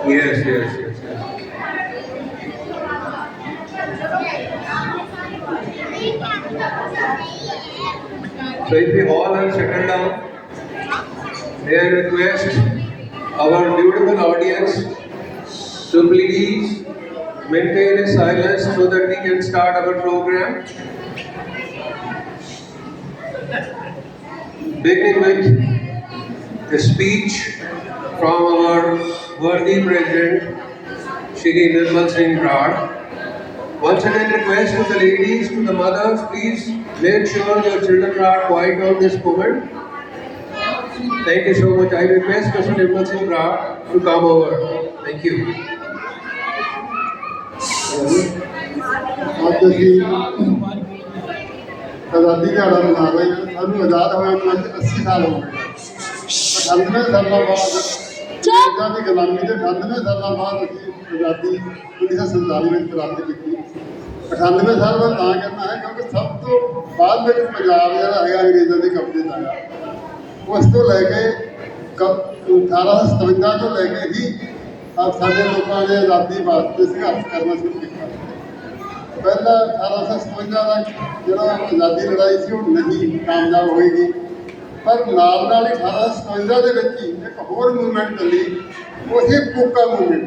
Yes, yes, yes, yes. So if we all have settled down, may I request our beautiful audience to please maintain a silence so that we can start our program, beginning with a speech from our worthy President, Shri Nirmal Singh Raj. Once again, request to the ladies, to the mothers, please make sure your children are quiet on this moment. Thank you so much. I request Mr. Nirmal Singh Raj to come over. Thank you. ਅੱਜ ਅਸੀਂ ਆਜ਼ਾਦੀ ਦਿਹਾੜਾ ਮਨਾ ਰਹੇ ਹਾਂ। ਸਾਨੂੰ ਆਜ਼ਾਦ ਹੋਇਆ ਨੂੰ ਅੱਜ 80 ਸਾਲ ਹੋ ਗਏ। 98 ਸਾਲਾਂ ਬਾਅਦ ਅੰਗਰੇਜ਼ਾਂ ਦੀ ਗੁਲਾਮੀ ਦੇ 98 ਸਾਲਾਂ ਬਾਅਦ ਅਸੀਂ ਆਜ਼ਾਦੀ 1947 ਵਿੱਚ ਪ੍ਰਾਪਤ ਕੀਤੀ। 98 ਸਾਲ ਬਾਅਦ ਤਾਂ ਕਰਨਾ ਹੈ ਕਿਉਂਕਿ ਸਭ ਤੋਂ ਬਾਅਦ ਵਿੱਚ ਪੰਜਾਬ ਜਿਹੜਾ ਹੈਗਾ ਅੰਗਰੇਜ਼ਾਂ ਦੇ ਕਬਜ਼ੇ 'ਚ ਆਇਆ। ਉਸ ਤੋਂ ਲੈ ਕੇ 1857 ਤੋਂ ਲੈ ਕੇ ਹੀ ਸਾਡੇ ਲੋਕਾਂ ਨੇ ਆਜ਼ਾਦੀ ਵਾਸਤੇ ਸੰਘਰਸ਼ ਕਰਨਾ ਸ਼ੁਰੂ ਕੀਤਾ। ਪਹਿਲਾਂ 1857 ਦਾ ਜਿਹੜਾ ਆਜ਼ਾਦੀ ਲੜਾਈ ਸੀ ਉਹ ਨਹੀਂ ਕਾਮਯਾਬ ਹੋਏਗੀ, ਪਰ ਨਾਲ ਨਾਲ ਹੀ 1857 ਦੇ ਵਿੱਚ ਹੀ ਇੱਕ ਹੋਰ ਮੂਵਮੈਂਟ ਚੱਲੀ, ਉਹ ਸੀ ਕੂਕਾ ਮੂਵਮੈਂਟ।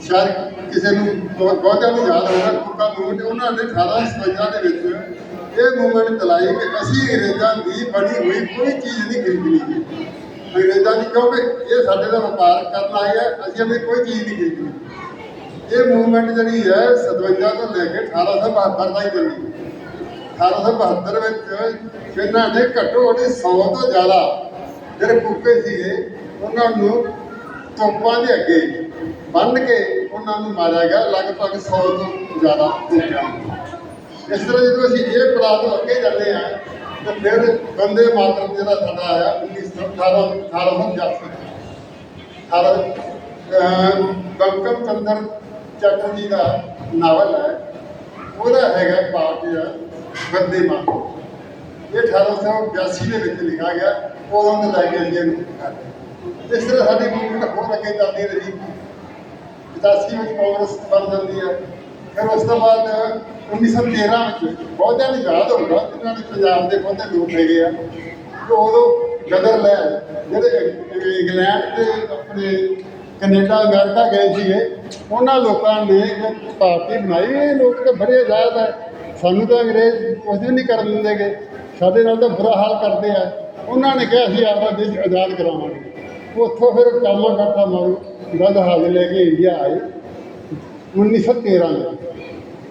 ਸ਼ਾਇਦ ਕਿਸੇ ਨੂੰ ਬਹੁਤਿਆਂ ਨੂੰ ਯਾਦ ਹੋਵੇਗਾ ਕੂਕਾ ਮੂਵਮੈਂਟ। ਉਹਨਾਂ ਨੇ 1857 ਦੇ ਵਿੱਚ ਇਹ ਮੂਵਮੈਂਟ ਚਲਾਈ ਕਿ ਅਸੀਂ ਅੰਗਰੇਜ਼ਾਂ ਦੀ ਬਣੀ ਹੋਈ ਕੋਈ ਚੀਜ਼ ਨਹੀਂ ਖਰੀਦਣੀ ਜੀ। ਅੰਗਰੇਜ਼ਾਂ ਦੀ ਕਿਉਂਕਿ ਇਹ ਸਾਡੇ ਦਾ ਵਪਾਰ ਕਰਨ ਆਏ ਆ, ਅਸੀਂ ਆਪਣੀ ਕੋਈ ਚੀਜ਼ ਨਹੀਂ ਖਰੀਦਣੀ। ਇਹ ਮੂਵਮੈਂਟ ਜਿਹੜੀ ਹੈ 57 ਤੋਂ ਲੈ ਕੇ 1872 ਤਾਈਂ ਚੱਲੀ। 1872 ਵਿੱਚ ਇਹਨਾਂ ਨੇ ਘੱਟੋ ਘੱਟ 100 ਤੋਂ ਜ਼ਿਆਦਾ ਜਿਹੜੇ ਕੂਕੇ ਸੀਗੇ ਉਹਨਾਂ ਨੂੰ ਤੋਪਾਂ ਦੇ ਅੱਗੇ ਬੰਨ੍ਹ ਕੇ ਉਹਨਾਂ ਨੂੰ ਮਾਰਿਆ ਗਿਆ, ਲਗਭਗ 100 ਤੋਂ ਜ਼ਿਆਦਾ ਕੂਕਿਆਂ ਨੂੰ। ਇਸ ਤਰ੍ਹਾਂ ਜਦੋਂ ਅਸੀਂ ਇਹ ਪੜਾਅ ਤੋਂ ਅੱਗੇ ਜਾਂਦੇ ਹਾਂ ਤਾਂ ਫਿਰ ਬੰਦੇ ਮਾਤਰਮ ਜਿਹੜਾ ਸਾਡਾ ਆਇਆ 1882। ਬੰਕਮ ਚੰਦਰ ਚੈਟਰਜੀ ਦਾ ਨਾਵਲ ਹੈ, ਉਹਦਾ ਹੈਗਾ ਪਾਠ ਬੰਦੇ ਮਾਤਰਮ। ਇਹ 1882 ਦੇ ਵਿੱਚ ਲਿਖਿਆ ਗਿਆ, ਉਦੋਂ ਤੋਂ ਲੈ ਕੇ ਅੱਗੇ ਨੂੰ ਕਰਦੇ। ਇਸ ਤਰ੍ਹਾਂ ਸਾਡੀ ਮੂਵਮੈਂਟ ਹੋਰ ਅੱਗੇ ਚੱਲਦੀ ਰਹੀ। 85 ਵਿੱਚ ਕਾਂਗਰਸ ਬਣ ਜਾਂਦੀ ਹੈ। ਫਿਰ ਉਸ ਤੋਂ ਬਾਅਦ 1913 ਵਿੱਚ ਬਹੁਤਿਆਂ ਨੂੰ ਯਾਦ ਹੋਊਗਾ ਜਿਨ੍ਹਾਂ ਨੇ ਪੰਜਾਬ ਦੇ ਬਹੁਤੇ ਲੋਕ ਹੈਗੇ ਆ, ਉਦੋਂ ਗਦਰ ਲਹਿਰ ਜਿਹੜੇ ਇੰਗਲੈਂਡ ਤੇ ਆਪਣੇ ਕੈਨੇਡਾ ਅਮਰੀਕਾ ਗਏ ਸੀਗੇ, ਉਹਨਾਂ ਲੋਕਾਂ ਨੇ ਇੱਕ ਪਾਰਟੀ ਬਣਾਈ। ਇਹ ਲੋਕ ਤਾਂ ਬੜੇ ਆਜ਼ਾਦ ਹੈ, ਸਾਨੂੰ ਤਾਂ ਅੰਗਰੇਜ਼ ਕੁਝ ਵੀ ਨਹੀਂ ਕਰਨ ਦਿੰਦੇ ਗੇ, ਸਾਡੇ ਨਾਲ ਤਾਂ ਬੁਰਾ ਹਾਲ ਕਰਦੇ ਆ। ਉਹਨਾਂ ਨੇ ਕਿਹਾ ਅਸੀਂ ਆਪਣਾ ਦੇਸ਼ ਆਜ਼ਾਦ ਕਰਾਵਾਂਗੇ। ਉੱਥੋਂ ਫਿਰ ਕਾਮਾ ਕਾਠਾ ਮਾਰੂ ਗਦ ਹਾਲ ਲੈ ਕੇ ਇੰਡੀਆ ਆਏ 1913 ਵਿੱਚ।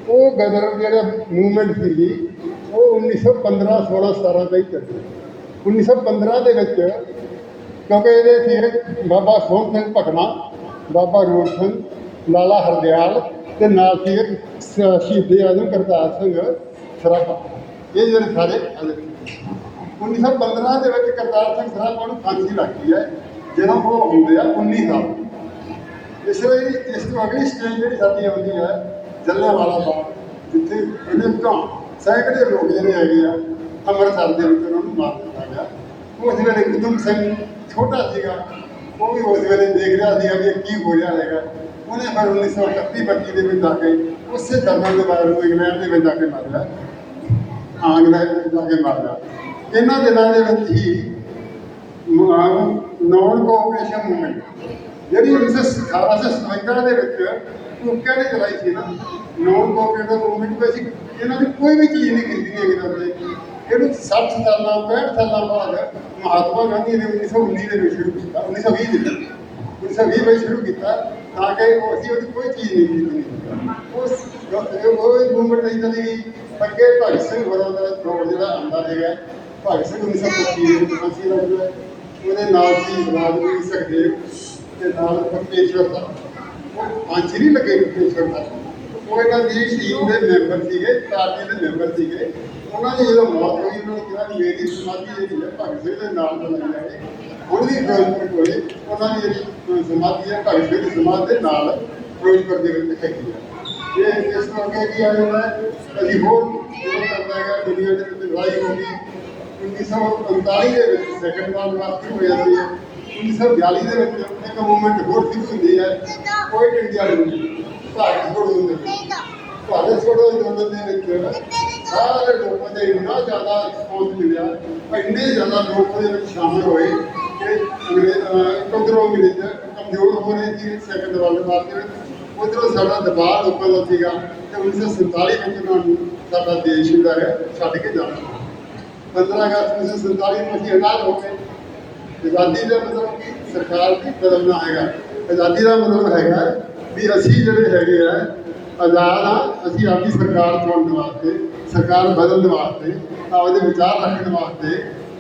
ਉਹ ਗਦਰ ਜਿਹੜਾ ਮੂਵਮੈਂਟ ਸੀਗੀ ਉਹ 1915, 16, 17 ਤੱਕ ਚੱਲੀ। 1915 ਦੇ ਵਿੱਚ ਕਿਉਂਕਿ ਇਹਦੇ ਸੀ ਬਾਬਾ ਸੋਹਣ ਸਿੰਘ ਭਕਨਾ, ਬਾਬਾ ਰੂਪ ਸਿੰਘ, ਲਾਲਾ ਹਰਦਿਆਲ ਅਤੇ ਨਾਲ ਸੀ ਸ਼ਹੀਦ ਆਜ਼ਮ ਕਰਤਾਰ ਸਿੰਘ ਸਰਾਭਾ। ਇਹ ਜਿਹੜੇ ਸਾਰੇ 1915 ਦੇ ਵਿੱਚ ਕਰਤਾਰ ਸਿੰਘ ਸਰਾਭਾ ਨੂੰ ਫਾਂਸੀ ਲੱਗੀ ਹੈ ਜਦੋਂ ਉਹ ਹੁੰਦੇ ਆ 19 ਸਾਲ। ਇਸ ਲਈ ਇਸ ਤੋਂ ਅਗਲੀ ਸਟੇਜ ਜਿਹੜੀ ਸਾਡੀ ਆਉਂਦੀ ਹੈ ਜਲਿਆਂਵਾਲਾ ਬਾਗ, ਜਿੱਥੇ ਇਹਨੇ ਸੈਂਕੜੇ ਲੋਕ ਜਿਹੜੇ ਹੈਗੇ ਆ ਅੰਮ੍ਰਿਤਸਰ ਦੇ ਵਿੱਚ ਉਹਨਾਂ ਨੂੰ ਮਾਰ ਦਿੱਤਾ ਗਿਆ। ਉਸ ਵੇਲੇ ਉਦਮ ਸਿੰਘ ਛੋਟਾ ਸੀਗਾ, ਉਹ ਵੀ ਉਸ ਵੇਲੇ ਦੇਖ ਰਿਹਾ ਸੀਗਾ ਵੀ ਇਹ ਕੀ ਹੋ ਰਿਹਾ ਹੈਗਾ। ਉਹਨੇ ਫਿਰ 1931-32 ਦੇ ਵਿੱਚ ਜਾ ਕੇ ਉਸੇ ਜਨਰਲ ਡਾਇਰ ਨੂੰ ਇੰਗਲੈਂਡ ਦੇ ਵਿੱਚ ਜਾ ਕੇ ਮਾਰਿਆ, ਇੰਗਲੈਂਡ ਵਿੱਚ ਜਾ ਕੇ ਮਾਰਿਆ। ਇਹਨਾਂ ਦਿਨਾਂ ਦੇ ਵਿੱਚ ਹੀ ਨੌਨ ਕੋਆਪਰੇਸ਼ਨ ਮੂਵਮੈਂਟ ਜਿਹੜੀ 1857 ਦੇ ਵਿੱਚ ਕੂਕਿਆਂ ਨੇ ਚਲਾਈ ਸੀ ਨਾ, ਨੌਨ ਕੋਆਪਰੇਟਿਵ ਮੂਵਮੈਂਟ ਵਿੱਚ ਅਸੀਂ ਇਹਨਾਂ ਦੀ ਕੋਈ ਵੀ ਚੀਜ਼ ਨਹੀਂ ਖਰੀਦਣੀ ਹੈਗੀ ਕਰਦੇ। ਇਹਨੂੰ 60 ਸਾਲਾਂ 65 ਸਾਲਾਂ ਬਾਅਦ ਮਹਾਤਮਾ ਗਾਂਧੀ ਨੇ 1919 ਦੇ ਵਿੱਚ ਸ਼ੁਰੂ ਕੀਤਾ, 1920 ਦੇ ਵਿੱਚ 1920 ਵਿੱਚ ਸ਼ੁਰੂ ਕੀਤਾ ਤਾਂ ਕਿ ਅਸੀਂ ਉਹਦੀ ਕੋਈ ਚੀਜ਼ ਨਹੀਂ ਖਰੀਦਣੀ। ਉਹ ਮੂਵਮੈਂਟ ਨਹੀਂ ਚੱਲੀ ਗਈ। ਅੱਗੇ ਭਗਤ ਸਿੰਘ ਹੋਰਾਂ ਦਾ ਦੌਰ ਜਿਹੜਾ ਆਉਂਦਾ ਹੈਗਾ, ਭਗਤ ਸਿੰਘ 1925 ਦੇ ਵਿੱਚ ਫਾਂਸੀ ਲੱਗਦਾ, ਉਹਦੇ ਨਾਲ ਸੀ ਰਾਜਗੁਰੂ ਸੁਖਦੇਵ ਅਤੇ ਨਾਲ ਪਰਮੇਸ਼ਵਰ ਦਾ। ਉਹ ਫਾਂਸੀ ਨਹੀਂ ਲੱਗੇ ਪਰਮੇਸ਼ਵਰ ਦਾ, ਉਹ ਇਹਨਾਂ ਦੀ ਟੀਮ ਦੇ ਮੈਂਬਰ ਸੀਗੇ, ਪਾਰਟੀ ਦੇ ਮੈਂਬਰ ਸੀਗੇ। ਉਹਨਾਂ ਦੀ ਜਦੋਂ ਮੌਤ ਹੋਈ ਉਹਨਾਂ ਨੇ ਕਿਹਾ ਕਿ ਮੇਰੀ ਸਮਾਧੀ ਜਿਹੜੀ ਹੈ ਭਗਤ ਸਿੰਘ ਦੇ ਨਾਲ ਤੋਂ ਲੱਗ ਜਾਵੇ। ਹੁਣ ਵੀ ਫਿਰੋਜ਼ਪੁਰ ਕੋਲੇ ਉਹਨਾਂ ਦੀ ਜਿਹੜੀ ਸਮਾਧੀ ਹੈ ਭਗਤ ਸਿੰਘ ਦੀ ਸਮਾਧੀ ਦੇ ਨਾਲ ਫਿਰੋਜ਼ਪੁਰ ਦੇ ਵਿੱਚ ਹੈਗੀ ਹੈ। ਇਹ ਇਸ ਤੋਂ ਅੱਗੇ ਕੀ ਆ ਜਾਂਦਾ ਅਸੀਂ ਹੋਰ ਕਰਦਾ ਹੈਗਾ। ਦੁਨੀਆ ਦੇ ਵਿੱਚ ਲੜਾਈ ਹੋ ਗਈ 1939 ਦੇ ਵਿੱਚ, ਸੈਕੰਡ ਵਰਲਡ ਵਾਰ ਸ਼ੁਰੂ ਹੋਇਆ ਸੀ। 1942 ਦੇ ਵਿੱਚ ਇੱਕ ਮੂਵਮੈਂਟ ਹੋਰ ਸ਼ੁਰੂ ਹੁੰਦੀ ਹੈ, ਕੁਇਟ ਇੰਡੀਆ ਮੂਵਮੈਂਟ, ਭਾਰਤ ਛੋੜੋ ਅੰਦੋਲਨ। ਭਾਰਤ ਛੋੜੋ ਅੰਦੋਲਨ ਦੇ ਵਿੱਚ ਸਾਰੇ ਲੋਕਾਂ ਦੇ ਇੰਨਾ ਜ਼ਿਆਦਾ ਰਿਸਪੌਂਸ ਮਿਲਿਆ, ਇੰਨੇ ਜ਼ਿਆਦਾ ਲੋਕ ਉਹਦੇ ਵਿੱਚ ਸ਼ਾਮਲ ਹੋਏ ਕਿ ਉੱਧਰੋਂ ਅੰਗਰੇਜ਼ ਕਮਜ਼ੋਰ ਹੋ ਰਹੇ ਸੀ ਸੈਕੰਡ ਵਰਲਡ ਵਾਰ ਦੇ ਵਿੱਚ, ਉੱਧਰੋਂ ਸਾਡਾ ਦਬਾਅ ਲੋਕਾਂ ਦਾ ਸੀਗਾ ਕਿ 1947 ਵਿੱਚ ਉਹਨਾਂ ਨੂੰ ਸਾਡਾ ਦੇਸ਼ ਜਿਹੜਾ ਹੈ ਛੱਡ ਕੇ ਜਾਣਾ। 15 ਅਗਸਤ 1947 ਨੂੰ ਅਸੀਂ ਆਜ਼ਾਦ ਹੋ ਗਏ। ਆਜ਼ਾਦੀ ਦਾ ਮਤਲਬ ਸਰਕਾਰ ਵੀ ਬਦਲਣਾ ਹੈਗਾ। ਆਜ਼ਾਦੀ ਦਾ ਮਤਲਬ ਹੈਗਾ ਵੀ ਅਸੀਂ ਜਿਹੜੇ ਹੈਗੇ ਆ ਆਜ਼ਾਦ ਹਾਂ, ਅਸੀਂ ਆਪਣੀ ਸਰਕਾਰ ਚੁਣਨ ਵਾਸਤੇ, ਸਰਕਾਰ ਬਦਲਣ ਵਾਸਤੇ, ਆਪਦੇ ਵਿਚਾਰ ਰੱਖਣ ਵਾਸਤੇ,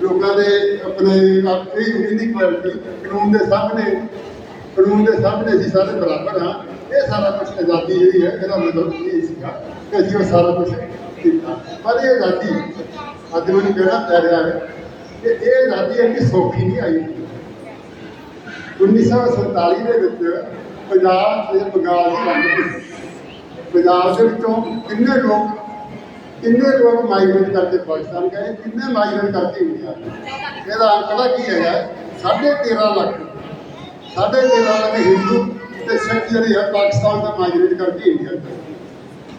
ਲੋਕਾਂ ਦੇ ਆਪਣੇ ਇਨਇਕੁਐਲਿਟੀ, ਕਾਨੂੰਨ ਦੇ ਸਾਹਮਣੇ ਅਸੀਂ ਸਾਰੇ ਬਰਾਬਰ ਹਾਂ। ਇਹ ਸਾਰਾ ਕੁਛ ਆਜ਼ਾਦੀ ਜਿਹੜੀ ਹੈ ਇਹਦਾ ਮਤਲਬ ਇਹ ਸੀਗਾ ਕਿ ਅਸੀਂ ਉਹ ਸਾਰਾ ਕੁਛ ਕੀਤਾ। ਪਰ ਇਹ ਆਜ਼ਾਦੀ ਅੱਜ ਮੈਨੂੰ ਕਹਿਣਾ ਪੈ ਰਿਹਾ ਹੈ ਕਿ ਇਹ ਆਜ਼ਾਦੀ ਇੰਨੀ ਸੌਖੀ ਨਹੀਂ ਆਈ। 1947 ਦੇ ਵਿੱਚ ਪੰਜਾਬ ਤੇ ਬੰਗਾਲ ਦੀ ਵੰਡ ਹੋਈ। ਪੰਜਾਬ ਦੇ ਵਿੱਚੋਂ ਕਿੰਨੇ ਲੋਕ ਮਾਈਗ੍ਰੇਟ ਕਰਕੇ ਪਾਕਿਸਤਾਨ ਗਏ, ਕਿੰਨੇ ਮਾਈਗ੍ਰੇਟ ਕਰਕੇ ਇੰਡੀਆ ਗਏ। ਇਹਦਾ ਅੰਕੜਾ ਕੀ ਹੈਗਾ? 13.5 ਲੱਖ ਹਿੰਦੂ ਤੇ ਸਿੱਖ ਜਿਹੜੇ ਆ ਪਾਕਿਸਤਾਨ ਦਾ ਮਾਈਗ੍ਰੇਟ ਕਰਕੇ ਇੰਡੀਆ ਗਏ।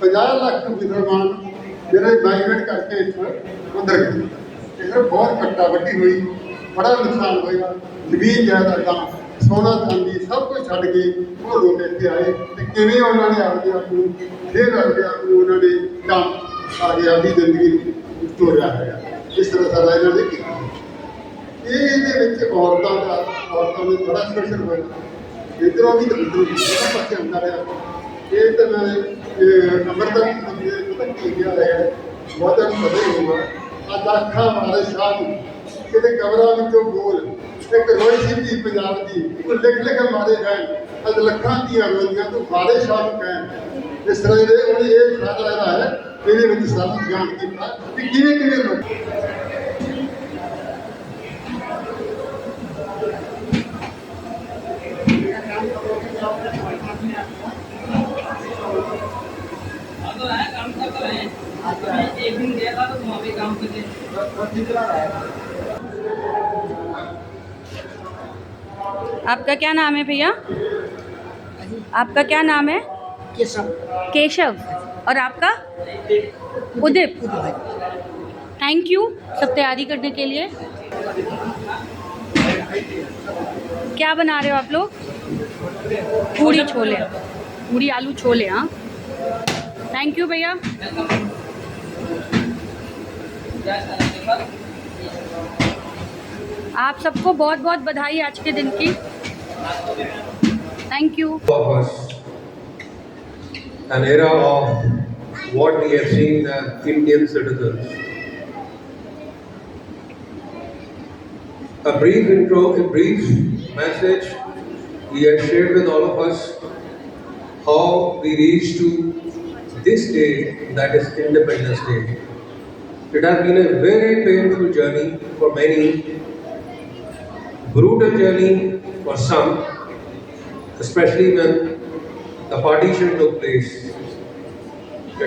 50 ਲੱਖ ਮੁਸਲਮਾਨ ਜਿਹੜੇ ਮਾਈਗ੍ਰੇਟ ਕਰਕੇ ਇੱਥੇ ਉੱਧਰ ਗਏ। ਇਹ ਬਹੁਤ ਕੱਟਾ ਵੱਡੀ ਹੋਈ, ਬੜਾ ਨੁਕਸਾਨ ਹੋਇਆ। ਜ਼ਮੀਨ ਜਾਇਦਾਦਾਂ, ਸੋਨਾ ਚਾਂਦੀ ਸਭ ਕੁਝ ਛੱਡ ਕੇ ਉਹ ਲੋਕ ਇੱਥੇ ਆਏ ਤੇ ਕਿਵੇਂ ਉਹਨਾਂ ਨੇ ਆਪਦੇ ਆਪ ਨੂੰ ਉਹਨਾਂ ਨੇ ਕੰਮ ਆਪਦੀ ਜ਼ਿੰਦਗੀ ਤੋਰਿਆ ਹੈਗਾ। ਇਸ ਤਰ੍ਹਾਂ ਸਾਰਾ ਇਹਨਾਂ ਨੇ ਕੀਤਾ। ਇਹਦੇ ਵਿੱਚ ਔਰਤਾਂ ਨੇ ਬੜਾ ਸ਼ੋਸ਼ਣ ਹੋਇਆ, ਇੱਧਰੋਂ ਵੀ ਤੇ ਉੱਧਰੋਂ ਵੀ ਦੋਨਾਂ ਪਾਸੇ ਹੁੰਦਾ ਰਿਹਾ। ਇਹ ਤਾਂ ਮੈਂ ਅੰਮ੍ਰਿਤਾ ਪਤਾ ਕੀ ਗਿਆ ਹੈ, ਬਹੁਤਾਂ ਨੂੰ ਪਤਾ ਹੀ ਹੋਊਗਾ। ਲੱਖਾਂ ਵਾਲੇ ਸ਼ਾਹ ਨੂੰ ਕਿਤੇ ਕਬਰਾਂ ਵਿੱਚੋਂ ਬੋਲ, ਇੱਕ ਰੋਈ ਸੀ ਪੰਜਾਬ ਦੀ, ਉਹ ਲਿਖ ਮਾਰੇ ਗਏ। ਅੱਜ ਲੱਖਾਂ ਦੀਆਂ ਰੋਈਆਂ ਤੋਂ ਵਾਲੇ ਸ਼ਾਹ ਨੂੰ ਕਹਿਣ। ਇਸ ਤਰ੍ਹਾਂ ਦੇ ਉਹਨੇ ਇਹ ਸਾਰਾ ਜਿਹੜਾ ਹੈ ਇਹਦੇ ਵਿੱਚ ਸਾਨੂੰ ਗਿਆਨ ਕੀਤਾ ਵੀ ਕਿਵੇਂ ਲੋਕ एक दिन गया था तो वहाँ पे काम करके आपका क्या नाम है भैया? आपका क्या नाम है? केशव। और आपका? उदित। थैंक यू सब तैयारी करने के लिए। क्या बना रहे हो आप लोग? पूड़ी आलू छोले। हाँ, थैंक यू भैया। आप सबको बहुत बहुत बधाई आज के दिन की। Thank you. Of us, an era of what we have seen as Indian citizens. A brief message he has shared with all of us how we reached to this day, that is Independence Day. It has been a very painful journey for many, brutal journey for some, especially when the partition took place.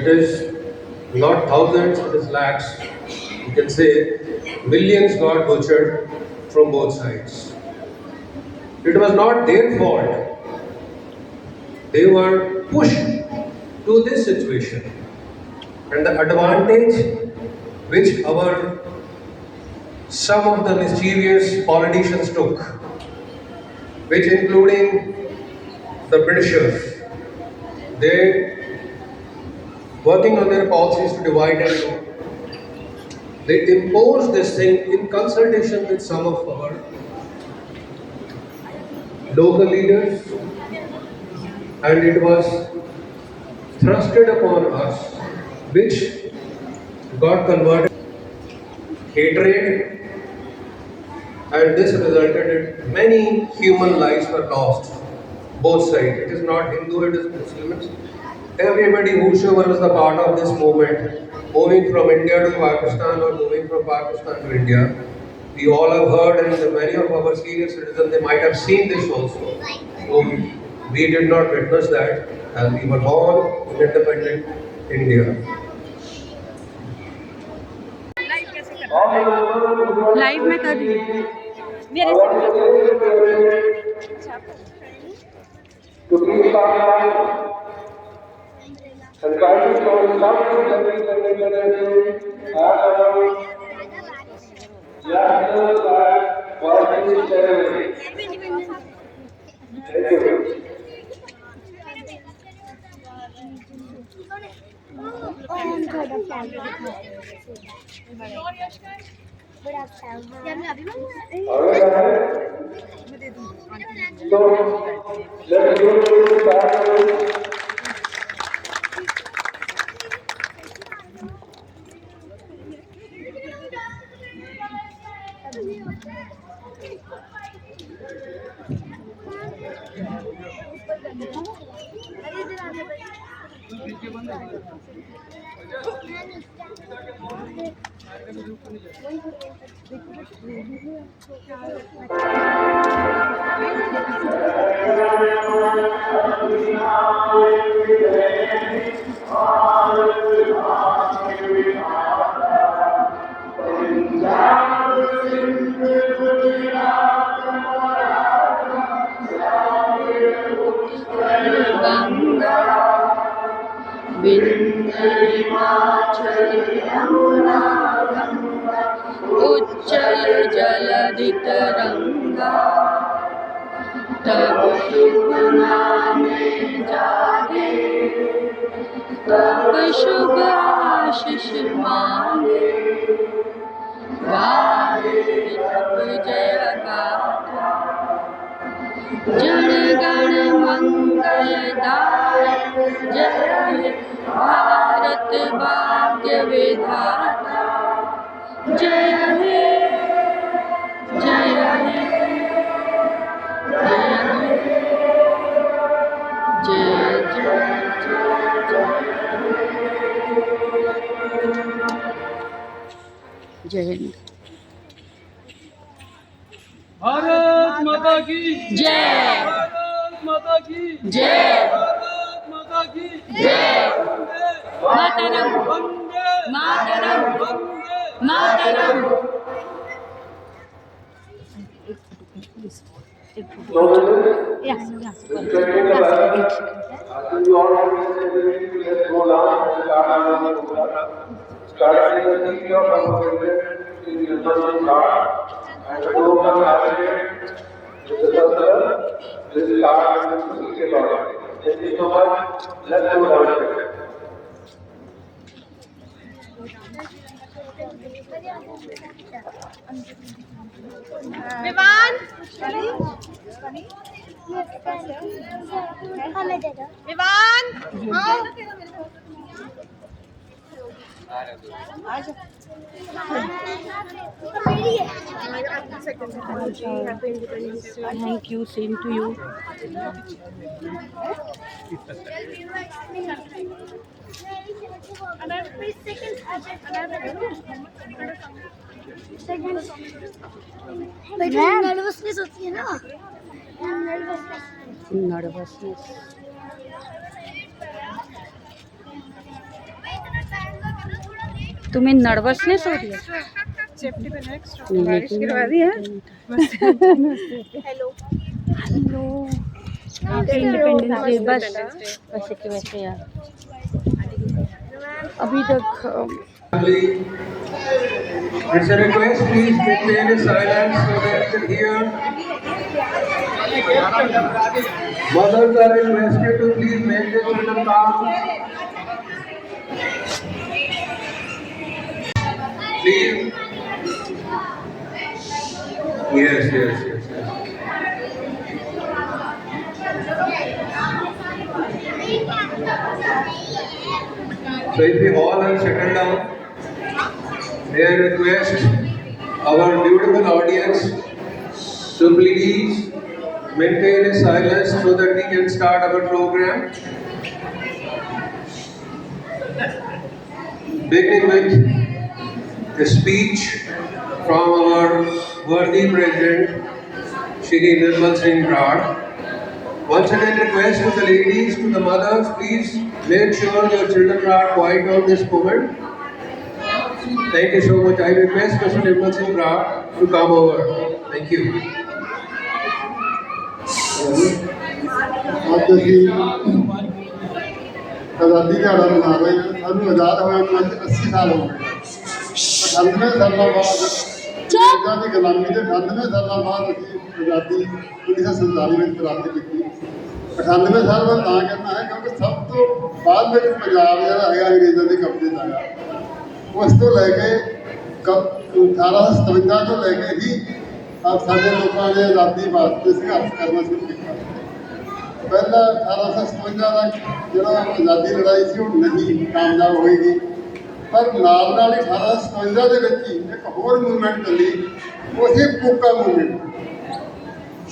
It is not thousands, it is lakhs. You can say millions got butchered from both sides. It was not their fault. They were pushed to this situation. And the advantage which some of the mischievous politicians took, which including the Britishers, they working on their policies to divide and rule. They imposed this thing in consultation with some of our local leaders, and it was thrusted upon us, which got converted hatred, and this resulted in many human lives were lost, both sides. It is not Hindu, it is Muslims. Everybody, whosoever was the part of this movement, moving from India to Pakistan or moving from Pakistan to India, we all have heard, and many of our senior citizens, they might have seen this also. So we did not witness that, as we were born in independent India. Live में कर रही हूँ। मेरे I want to say to everyone to please calm down and try to show some consistency and national flag hoisting ceremony. Thank you. Alright, so let's go to the bathroom. Ganga Vindhya Himachal Yamuna Ganga उच्चल जलधि तरंगा तब शुभ नामे जागे तब शुभ आशीष मांगे गाए जप जय गाथा जन गण मंगलदायक जय हे भारत भाग्य विधाता जय हे जय हे जय जय हिंद। भारत माता की जय भारत माता की जय भारत माता की जय मातरम Vande Mataram Vande Mataram. Starting the thinking of our president in the Universal Card and the program associated with the culture, this card and the CK law. Thank you so much. Let's do it. Vivaan Vivaan आओ thank you same to you. Nervousness होती है ना nervousness तुम्हें nervousness हो रही है? Safety पे next बारिश गिरवा दी है। हेलो हेलो इंडिपेंडेंस डे बस वैसे के वैसे यार अभी तक It's a request, please maintain a silence so that you can hear. Mothers are requested to please make their children calm. Please. Yes. So if we all have settled down, may I request our beautiful audience to please maintain a silence so that we can start our program. Beginning with a speech from our worthy President, Shri Nirmal Singh Brar. Once again request to the ladies, to the mothers, please make sure your children are quiet on this moment. Thank you so much. I request Mr. Nirmal Singh Brar to come over. Thank you. Thank you. ਅੱਜ ਅਸੀਂ ਆਜ਼ਾਦੀ ਦਿਹਾੜਾ ਮਨਾ ਰਹੇ ਹਾਂ। ਸਾਨੂੰ ਆਜ਼ਾਦ ਹੋਏ ਨੂੰ ਅੱਜ 80 ਸਾਲ ਹੋ ਗਏ। 98 ਸਾਲਾਂ ਬਾਅਦ ਅੰਗਰੇਜ਼ਾਂ ਦੀ ਗੁਲਾਮੀ ਦੇ 98 ਸਾਲਾਂ ਬਾਅਦ ਅਸੀਂ ਆਜ਼ਾਦੀ 1947 ਵਿੱਚ ਪ੍ਰਾਪਤ ਕੀਤੀ। 98 ਸਾਲ ਬਾਅਦ ਤਾਂ ਕਹਿਣਾ ਹੈ ਕਿਉਂਕਿ ਸਭ ਤੋਂ ਬਾਅਦ ਵਿੱਚ ਪੰਜਾਬ ਜਿਹੜਾ ਹੈਗਾ ਅੰਗਰੇਜ਼ਾਂ ਦੇ ਕਬਜ਼ੇ ਦਾ ਹੈਗਾ। ਉਸ ਤੋਂ ਲੈ ਕੇ 1857 ਤੋਂ ਲੈ ਕੇ ਹੀ ਸਾਡੇ ਲੋਕਾਂ ਨੇ ਆਜ਼ਾਦੀ ਵਾਸਤੇ ਸੰਘਰਸ਼ ਕਰਨਾ ਸ਼ੁਰੂ ਕੀਤਾ। ਪਹਿਲਾਂ 1857 ਦਾ ਜਿਹੜਾ ਆਜ਼ਾਦੀ ਲੜਾਈ ਸੀ ਉਹ ਨਹੀਂ ਕਾਮਯਾਬ ਹੋਏਗੀ, ਪਰ ਨਾਲ ਨਾਲ ਹੀ 1857 ਦੇ ਵਿੱਚ ਹੀ ਇੱਕ ਹੋਰ ਮੂਵਮੈਂਟ ਚੱਲੀ, ਉਹ ਸੀ ਕੂਕਾ ਮੂਵਮੈਂਟ।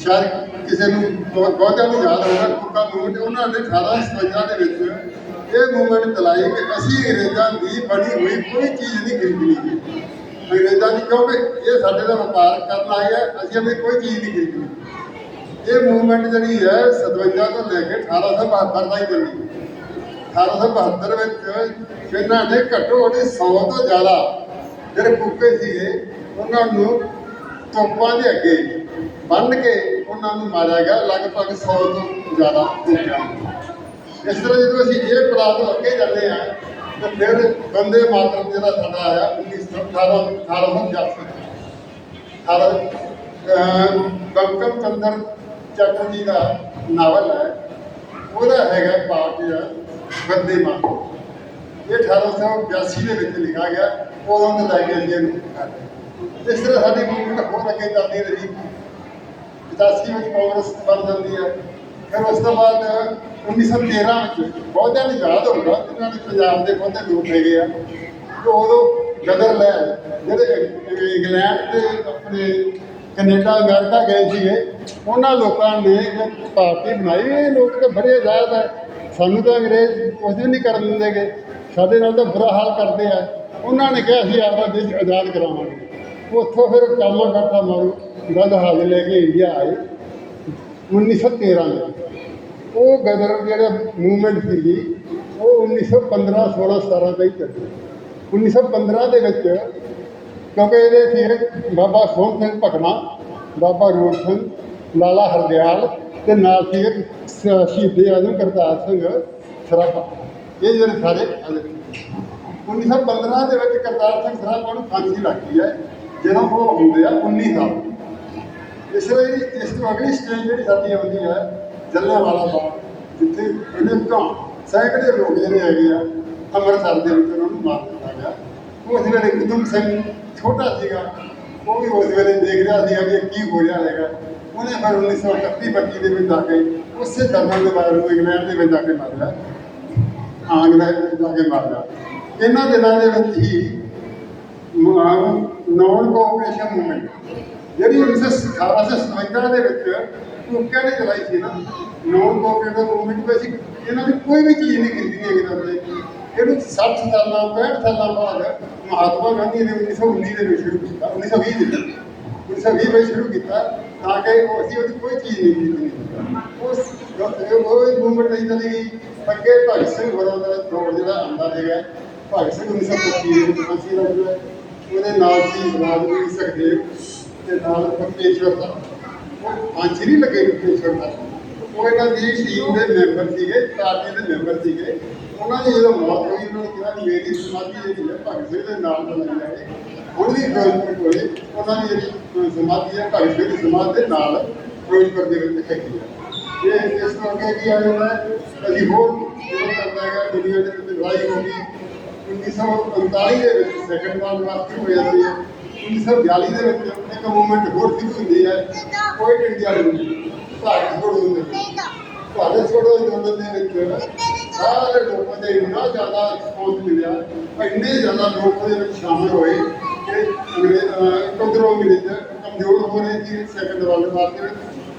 ਸ਼ਾਇਦ ਕਿਸੇ ਨੂੰ ਬਹੁਤਿਆਂ ਨੂੰ ਯਾਦ ਹੋਵੇਗਾ ਕੂਕਾ ਮੂਵਮੈਂਟ। ਉਹਨਾਂ ਨੇ 1857 ਦੇ ਵਿੱਚ ਇਹ ਮੂਵਮੈਂਟ ਚਲਾਈ ਕਿ ਅਸੀਂ ਅੰਗਰੇਜ਼ਾਂ ਦੀ ਬਣੀ ਹੋਈ ਕੋਈ ਚੀਜ਼ ਨਹੀਂ ਖਰੀਦਣੀ। ਅੰਗਰੇਜ਼ਾਂ ਦੀ, ਕਿਉਂਕਿ ਇਹ ਸਾਡੇ ਦਾ ਵਪਾਰ ਕਰਨ ਆਏ ਆ, ਅਸੀਂ ਆਪਣੀ ਕੋਈ ਚੀਜ਼ ਨਹੀਂ ਖਰੀਦਣੀ। ਇਹ ਮੂਵਮੈਂਟ ਜਿਹੜੀ ਹੈ 57 ਤੋਂ ਲੈ ਕੇ 1872 ਤਾਈਂ ਚੱਲੀ। 1872 ਵਿੱਚ ਇਹਨਾਂ ਨੇ ਘੱਟੋ ਘੱਟ 100 ਤੋਂ ਜ਼ਿਆਦਾ ਜਿਹੜੇ ਕੂਕੇ ਸੀਗੇ ਉਹਨਾਂ ਨੂੰ ਤੋਪਾਂ ਦੇ ਅੱਗੇ ਬੰਨ੍ਹ ਕੇ ਉਹਨਾਂ ਨੂੰ ਮਾਰਿਆ ਗਿਆ, ਲਗਭਗ 100 ਤੋਂ ਜ਼ਿਆਦਾ ਕੂਕਿਆਂ ਨੂੰ। ਇਸ ਤਰ੍ਹਾਂ ਜਦੋਂ ਅਸੀਂ ਇਹ ਪੜਾਅ ਤੋਂ ਅੱਗੇ ਜਾਂਦੇ ਹਾਂ ਤਾਂ ਫਿਰ ਬੰਦੇ ਮਾਤਰਮ ਜਿਹੜਾ ਸਾਡਾ ਆਇਆ 1882। ਬੰਕਮ ਚੰਦਰ ਚੈਟਰਜੀ ਦਾ ਨਾਵਲ ਹੈ, ਉਹਦਾ ਹੈਗਾ ਪਾਠ ਬੰਦੇ ਮਾਤਰਮ। ਇਹ 1882 ਦੇ ਵਿੱਚ ਲਿਖਿਆ ਗਿਆ, ਉਦੋਂ ਤੋਂ ਲੈ ਕੇ ਅੱਗੇ ਨੂੰ ਲਿਖਿਆ। ਇਸ ਤਰ੍ਹਾਂ ਸਾਡੀ ਮੂਵਮੈਂਟ ਹੋਰ ਅੱਗੇ ਚੱਲਦੀ ਰਹੀ। 85 ਵਿੱਚ ਕਾਂਗਰਸ ਬਣ ਜਾਂਦੀ ਹੈ। ਫਿਰ ਉਸ ਤੋਂ ਬਾਅਦ 1913 ਵਿੱਚ ਬਹੁਤਿਆਂ ਨੂੰ ਯਾਦ ਹੋਊਗਾ ਇਹਨਾਂ ਨੇ ਪੰਜਾਬ ਦੇ ਬਹੁਤੇ ਲੋਕ ਹੈਗੇ ਆ ਕਿ ਉਦੋਂ ਗਦਰ ਲਹਿਰ ਜਿਹੜੇ ਇੰਗਲੈਂਡ ਤੇ ਆਪਣੇ ਕੈਨੇਡਾ ਅਮਰੀਕਾ ਗਏ ਸੀਗੇ, ਉਹਨਾਂ ਲੋਕਾਂ ਨੇ ਇੱਕ ਪਾਰਟੀ ਬਣਾਈ। ਇਹ ਲੋਕ ਤਾਂ ਬੜੇ ਆਜ਼ਾਦ ਹੈ, ਸਾਨੂੰ ਤਾਂ ਅੰਗਰੇਜ਼ ਕੁਝ ਵੀ ਨਹੀਂ ਕਰਨ ਦਿੰਦੇ ਗੇ, ਸਾਡੇ ਨਾਲ ਤਾਂ ਬੁਰਾ ਹਾਲ ਕਰਦੇ ਆ। ਉਹਨਾਂ ਨੇ ਕਿਹਾ ਅਸੀਂ ਆਪਣਾ ਦੇਸ਼ ਆਜ਼ਾਦ ਕਰਾਵਾਂਗੇ। ਉੱਥੋਂ ਫਿਰ ਕਾਮਾ ਕਾਟਾ ਮਾਰੂ ਜਹਾਜ਼ ਲੈ ਕੇ ਇੰਡੀਆ ਆਏ 1913 ਵਿੱਚ। ਉਹ ਗਦਰ ਜਿਹੜਾ ਮੂਵਮੈਂਟ ਸੀਗੀ ਉਹ 1915, 16, 17 ਤੱਕ ਚੱਲੀ। 1915 ਦੇ ਵਿੱਚ ਕਿਉਂਕਿ ਇਹਦੇ ਸੀ ਬਾਬਾ ਸੋਹਣ ਸਿੰਘ ਭਕਨਾ, ਬਾਬਾ ਰੂਪ ਸਿੰਘ, ਲਾਲਾ ਹਰਦਿਆਲ ਅਤੇ ਨਾਲ ਸੀ ਸ਼ਹੀਦ ਆਜ਼ਮ ਕਰਤਾਰ ਸਿੰਘ ਸਰਾਭਾ। ਇਹ ਜਿਹੜੇ ਸਾਰੇ 1915 ਦੇ ਵਿੱਚ ਕਰਤਾਰ ਸਿੰਘ ਸਰਾਭਾ ਨੂੰ ਫਾਂਸੀ ਲੱਗੀ ਹੈ ਜਦੋਂ ਉਹ ਹੁੰਦੇ ਆ 19 ਸਾਲ। ਇਸ ਲਈ ਇਸ ਤੋਂ ਅਗਲੀ ਸਟੇਜ ਜਿਹੜੀ ਸਾਡੀ ਆਉਂਦੀ ਹੈ ਜਲਿਆਂਵਾਲਾ ਬਾਗ, ਜਿੱਥੇ ਅਨੇਕਾਂ ਸੈਂਕੜੇ ਲੋਕ ਜਿਹੜੇ ਹੈਗੇ ਆ ਅੰਮ੍ਰਿਤਸਰ ਦੇ ਵਿੱਚ ਉਹਨਾਂ ਨੂੰ ਮਾਰ ਦਿੱਤਾ ਗਿਆ। ਉਸ ਵੇਲੇ ਉਦਮ ਸਿੰਘ ਛੋਟਾ ਸੀਗਾ, ਉਹ ਵੀ ਉਸ ਵੇਲੇ ਦੇਖ ਰਿਹਾ ਸੀਗਾ ਕਿ ਕੀ ਹੋ ਰਿਹਾ ਹੈਗਾ। ਉਹਨੇ ਫਿਰ 1931-32 ਦੇ ਵਿੱਚ ਆ ਕੇ ਉਸੇ ਜਰਨਲ ਦੇ ਬਾਰੇ ਨੂੰ ਇੰਗਲੈਂਡ ਦੇ ਵਿੱਚ ਜਾ ਕੇ ਮਾਰਿਆ, ਇੰਗਲੈਂਡ ਵਿੱਚ ਜਾ ਕੇ ਮਾਰਿਆ। ਇਹਨਾਂ ਦਿਨਾਂ ਦੇ ਵਿੱਚ ਹੀ ਨੌਨ ਕੋਆਪਰੇਸ਼ਨ ਮੂਵਮੈਂਟ ਜਿਹੜੀ 1857 ਦੇ ਵਿੱਚ ਕੂਕਿਆਂ ਨੇ ਚਲਾਈ ਸੀ ਨਾ, ਨੌਨ ਕੋਆਪਰੇਟਿਵ ਮੂਵਮੈਂਟ ਵਿੱਚ ਇਹਨਾਂ ਨੇ ਕੋਈ ਵੀ ਚੀਜ਼ ਨਹੀਂ ਖਰੀਦਣੀ ਹੈਗੀ ਕਰਦੇ। ਇਹਨੂੰ 60 ਸਾਲਾਂ 65 ਸਾਲਾਂ ਬਾਅਦ ਮਹਾਤਮਾ ਗਾਂਧੀ ਨੇ 1919 ਦੇ ਵਿੱਚ ਸ਼ੁਰੂ ਕੀਤਾ, 1920 ਵਿੱਚ ਸ਼ੁਰੂ ਕੀਤਾ ਤਾਂ ਕਿ ਅਸੀਂ ਉਹਦੀ ਕੋਈ ਚੀਜ਼ ਨਹੀਂ ਖਰੀਦਣੀ। ਉਹ ਮੂਵਮੈਂਟ ਨਹੀਂ ਚੱਲੀ ਗਈ। ਅੱਗੇ ਭਗਤ ਸਿੰਘ ਹੋਰਾਂ ਦਾ ਦੌਰ ਜਿਹੜਾ ਆਉਂਦਾ ਹੈਗਾ, ਭਗਤ ਸਿੰਘ 1925 ਵਿੱਚ ਫਾਂਸੀ ਲੱਗ ਗਿਆ। ਉਹਦੇ ਨਾਲ ਸੀ ਰਾਜਵੀਰ ਸੁਖਦੇਵ ਅਤੇ ਨਾਲ ਪਰਮੇਸ਼ਵਰ ਦਾ। ਉਹ ਫਾਂਸੀ ਨਹੀਂ ਲੱਗੇ ਪਰਮੇਸ਼ਵਰ ਦਾ, ਉਹ ਇਹਨਾਂ ਦੀ ਟੀਮ ਦੇ ਮੈਂਬਰ ਸੀਗੇ, ਪਾਰਟੀ ਦੇ ਮੈਂਬਰ ਸੀਗੇ। ਉਹਨਾਂ ਦੀ ਜਦੋਂ ਮੌਤ ਹੋਈ ਉਹਨਾਂ ਨੇ ਕਿਹਾ ਕਿ ਮੇਰੀ ਸਮਾਧੀ ਜਿਹੜੀ ਹੈ ਭਗਤ ਸਿੰਘ ਦੇ ਨਾਮ ਤੋਂ ਲੱਗੀ ਜਾਵੇ। ਹੁਣ ਵੀ ਫਿਰੋਜ਼ਪੁਰ ਕੋਲੇ ਉਹਨਾਂ ਦੀ ਜਿਹੜੀ ਸਮਾਧੀ ਹੈ ਭਗਤ ਸਿੰਘ ਦੀ ਸਮਾਧੀ ਦੇ ਨਾਲ ਫਿਰੋਜ਼ਪੁਰ ਦੇ ਵਿੱਚ ਹੈਗੀ ਹੈ। ਇਹ ਇਸ ਤੋਂ ਅੱਗੇ ਕੀ ਆ ਜਾਂਦਾ ਅਸੀਂ ਹੋਰ ਸ਼ੁਰੂ ਕਰਦਾ ਹੈਗਾ। ਦੁਨੀਆ ਦੇ ਵਿੱਚ ਲੜਾਈ ਹੋ ਗਈ 1945 ਦੇ ਵਿੱਚ ਸੈਕੰਡ ਵਾਰ ਵਾਸਤੇ ਹੋ ਜਾਂਦੀ ਹੈ। 1942 ਦੇ ਵਿੱਚ ਇੱਕ ਮੂਵਮੈਂਟ ਹੋਰ ਸ਼ੁਰੂ ਹੁੰਦੀ ਹੈ, ਕੁਇਟ ਇੰਡੀਆ ਮੂਵਮੈਂਟ, ਭਾਰਤ ਛੋੜੋ ਅੰਦੋਲਨ। ਭਾਰਤ ਛੋੜੋ ਅੰਦੋਲਨ ਦੇ ਵਿੱਚ ਸਾਰੇ ਲੋਕਾਂ ਦੇ ਇੰਨਾ ਜ਼ਿਆਦਾ ਰਿਸਪੌਂਸ ਮਿਲਿਆ, ਇੰਨੇ ਜ਼ਿਆਦਾ ਲੋਕ ਉਹਦੇ ਵਿੱਚ ਸ਼ਾਮਲ ਹੋਏ ਕਿ ਉੱਧਰੋਂ ਅੰਗਰੇਜ਼ ਕਮਜ਼ੋਰ ਹੋ ਰਹੇ ਸੀ ਸੈਕੰਡ ਵਰਲਡ ਵਾਰ ਦੇ ਵਿੱਚ,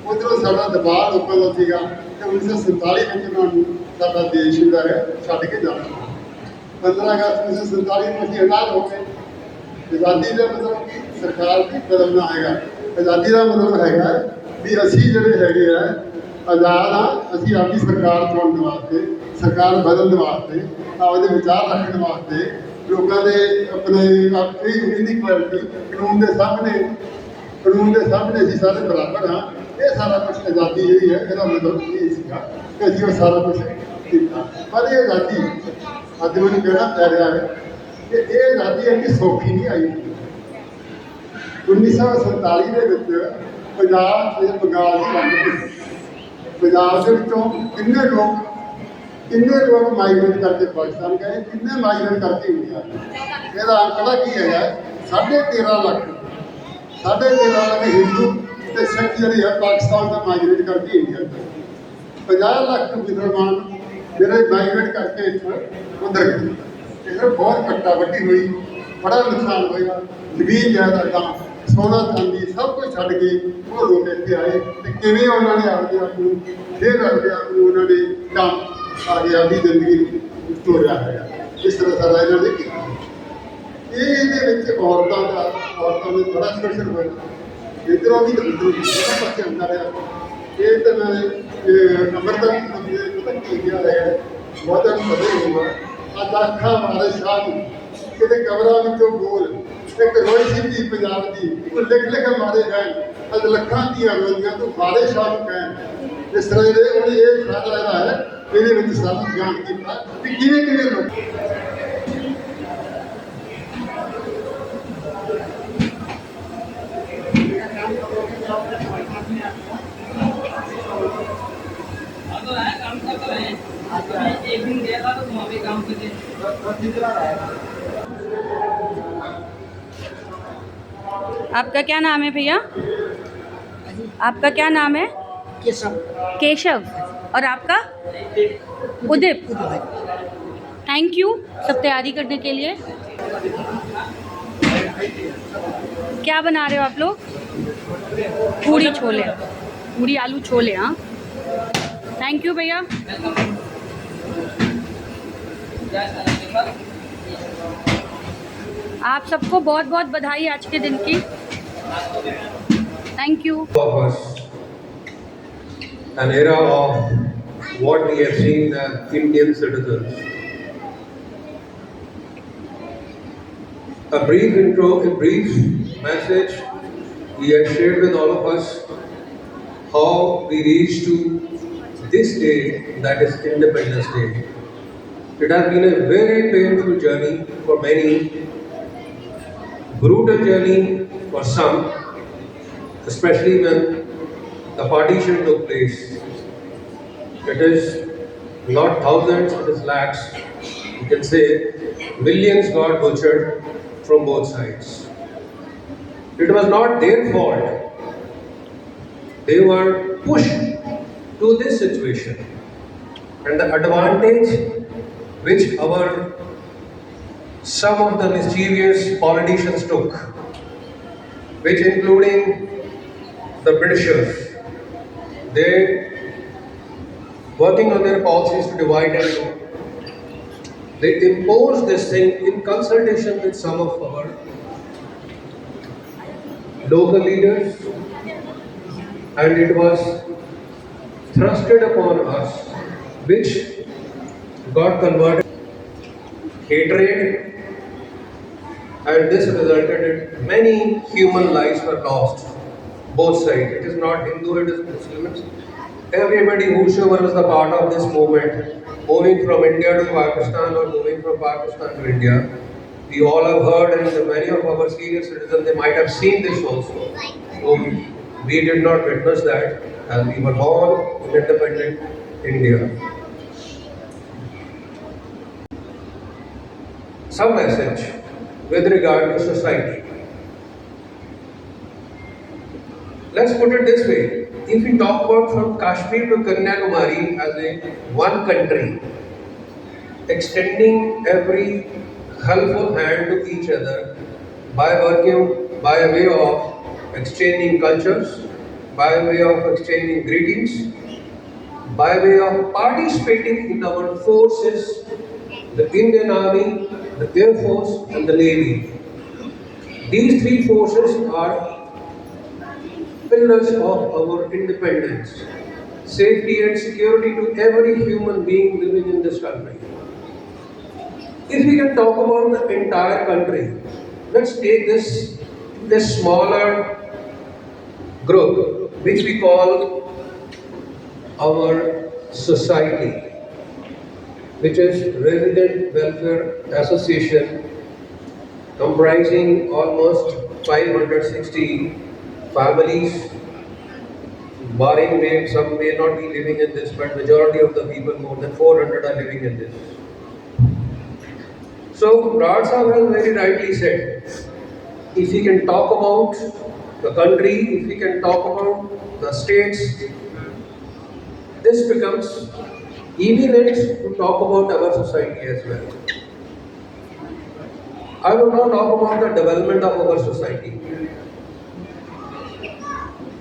ਉੱਧਰੋਂ ਸਾਡਾ ਦਬਾਅ ਲੋਕਾਂ ਦਾ ਸੀਗਾ ਕਿ 1947 ਵਿੱਚ ਉਹਨਾਂ ਨੂੰ ਸਾਡਾ ਦੇਸ਼ ਜਿਹੜਾ ਹੈ ਛੱਡ ਕੇ ਜਾਣਾ। 15 ਅਗਸਤ 1947 ਨੂੰ ਅਸੀਂ ਆਜ਼ਾਦ ਹੋ ਗਏ। ਆਜ਼ਾਦੀ ਦਾ ਮਤਲਬ ਕਿ ਸਰਕਾਰ ਵੀ ਬਦਲਣਾ ਹੈਗਾ। ਆਜ਼ਾਦੀ ਦਾ ਮਤਲਬ ਹੈਗਾ ਵੀ ਅਸੀਂ ਜਿਹੜੇ ਹੈਗੇ ਆ ਆਜ਼ਾਦ ਹਾਂ। ਅਸੀਂ ਆਪਣੀ ਸਰਕਾਰ ਚੁਣਨ ਵਾਸਤੇ, ਸਰਕਾਰ ਬਦਲਣ ਵਾਸਤੇ, ਆਪਦੇ ਵਿਚਾਰ ਰੱਖਣ ਵਾਸਤੇ, ਲੋਕਾਂ ਦੇ ਆਪਣੇ ਇਨਇਕੁਐਲਿਟੀ ਕਾਨੂੰਨ ਦੇ ਸਾਹਮਣੇ ਕਾਨੂੰਨ ਦੇ ਸਾਹਮਣੇ ਅਸੀਂ ਸਾਰੇ ਬਰਾਬਰ ਹਾਂ। ਇਹ ਸਾਰਾ ਕੁਝ ਆਜ਼ਾਦੀ ਜਿਹੜੀ ਹੈ ਇਹਦਾ ਮਤਲਬ ਇਹ ਸੀਗਾ ਕਿ ਅਸੀਂ ਉਹ ਸਾਰਾ ਕੁਝ ਕੀਤਾ। ਪਰ ਇਹ ਆਜ਼ਾਦੀ ਅੱਜ ਮੈਨੂੰ ਕਹਿਣਾ ਪੈ ਰਿਹਾ ਹੈ ਕਿ ਇਹ ਆਜ਼ਾਦੀ ਇੰਨੀ ਸੌਖੀ ਨਹੀਂ ਆਈ। 1947 ਦੇ ਵਿੱਚ ਪੰਜਾਬ ਤੇ ਬੰਗਾਲ ਦੀ ਵੰਡ ਹੋਈ। ਪੰਜਾਬ ਦੇ ਵਿੱਚੋਂ ਕਿੰਨੇ ਲੋਕ ਮਾਈਗ੍ਰੇਟ ਕਰਕੇ ਪਾਕਿਸਤਾਨ ਗਏ, ਕਿੰਨੇ ਮਾਈਗ੍ਰੇਟ ਕਰਕੇ ਇੰਡੀਆ। ਇਹਦਾ ਅੰਕੜਾ ਕੀ ਹੈਗਾ? 13.5 ਲੱਖ 13.5 ਲੱਖ ਹਿੰਦੂ ਤੇ ਸਿੱਖ ਜਿਹੜੇ ਆ ਪਾਕਿਸਤਾਨ ਦਾ ਮਾਈਗ੍ਰੇਟ ਕਰਕੇ ਇੰਡੀਆ ਗਏ। 50 ਲੱਖ ਮੁਸਲਮਾਨ ਜਿਹੜੇ ਮਾਈਗ੍ਰੇਟ ਕਰਕੇ ਇੱਥੋਂ ਉੱਧਰ ਗਏ। ਇਹ ਬਹੁਤ ਘਟਨਾ ਵੱਡੀ ਹੋਈ, ਬੜਾ ਨੁਕਸਾਨ ਹੋਇਆ। ਜ਼ਮੀਨ ਜਾਇਦਾਦਾਂ, ਸੋਨਾ ਚਾਂਦੀ ਸਭ ਕੁਝ ਛੱਡ ਕੇ ਉਹ ਲੋਕ ਇੱਥੇ ਆਏ ਤੇ ਕਿਵੇਂ ਉਹਨਾਂ ਨੇ ਆਪਦੇ ਆਪ ਨੂੰ ਉਹਨਾਂ ਨੇ ਕੰਮ ਆਪਦੀ ਜ਼ਿੰਦਗੀ ਨੂੰ ਤੋਰਿਆ ਹੈਗਾ। ਇਸ ਤਰ੍ਹਾਂ ਸਾਰਾ ਇਹਨਾਂ ਨੇ ਕੀਤਾ। ਇਹਦੇ ਵਿੱਚ ਔਰਤਾਂ ਨੂੰ ਬੜਾ ਸ਼ੋਸ਼ਣ ਹੋਇਆ। ਇੱਧਰੋਂ ਵੀ ਉੱਧਰੋਂ ਵੀ ਦੋਨਾਂ ਪਾਸੇ ਹੁੰਦਾ ਰਿਹਾ। ਇਹ ਤਾਂ ਮੈਂ ਅੰਮ੍ਰਿਤਸਰ ਪਤਾ ਕੀ ਗਿਆ ਹੈ, ਬਹੁਤਾਂ ਨੂੰ ਪਤਾ ਹੀ ਹੋਊਗਾ। ਅੱਜ ਅੱਖਾਂ ਮਾਰੇ ਸ਼ਾਹ ਨੂੰ ਕਿਤੇ ਕਬਰਾਂ ਵਿੱਚੋਂ ਬੋਲ ਇੱਕ ਰੋਈ ਸੀ ਪੰਜਾਬ ਦੀ, ਉਹ ਲਿਖ ਮਾਰੇ ਗਏ। ਅੱਜ ਲੱਖਾਂ ਦੀਆਂ ਰੋਈਆਂ ਤੋਂ ਮਾਰੇ ਸ਼ਾਹ ਨੂੰ ਕਹਿਣ। ਇਸ ਤਰ੍ਹਾਂ ਉਹਨੇ ਇਹ ਸਾਰਾ ਜਿਹੜਾ ਹੈ ਇਹਦੇ ਵਿੱਚ ਸਾਨੂੰ ਗਿਆਨ ਕੀਤਾ ਕਿ ਕਿਵੇਂ ਲੋਕ काम करते रहे। एक दिन गया था तो वहाँ पे काम करते। आपका क्या नाम है भैया? आपका क्या नाम है? केशव। और आपका? उदित। थैंक यू सब तैयारी करने के लिए। क्या बना रहे हो आप लोग? पूरी छोले, पूरी आलू छोले। हाँ, थैंक यू भैया। आप सबको बहुत बहुत बधाई आज के दिन की। Thank you. Of us, an era of what we have seen as Indian citizens. A brief intro, a brief message we have shared with all of us how we reached to this day, that is Independence Day. It has been a very painful journey for many, brutal journey for some, especially when the partition took place. It is not thousands, it is lakhs. You can say millions got butchered from both sides. It was not their fault. They were pushed to this situation. And the advantage which some of the mischievous politicians took, which including the Britishers, they working on their policies to divide and rule. They imposed this thing in consultation with some of our local leaders, and it was thrusted upon us, which got converted hatred, and this resulted in many human lives were lost, both sides. It is not Hindu, it is Muslims. Everybody, whosoever was a part of this movement, moving from India to Pakistan or moving from Pakistan to India, we all have heard, and many of our senior citizens, they might have seen this also. So we did not witness that, as we were born in independent India. Some message with regard to society. Let's put it this way. If we talk about from Kashmir to Kanyakumari as a one country, extending every helpful hand to each other by working by way of exchanging cultures, by way of exchanging greetings, by way of participating in our forces, the Indian Army, the Air Force and the Navy. These three forces are pillars of our independence, safety and security to every human being living in this country. If we can talk about the entire country, let's take this smaller group which we call our society, which is Resident Welfare Association, comprising almost 560 families, barring some may not be living in this, but majority of the people, more than 400, are living in this. So Brar Sahib has very rightly said, if we can talk about the country, if we can talk about the states, this becomes evident to talk about our society as well. I will now talk about the development of our society,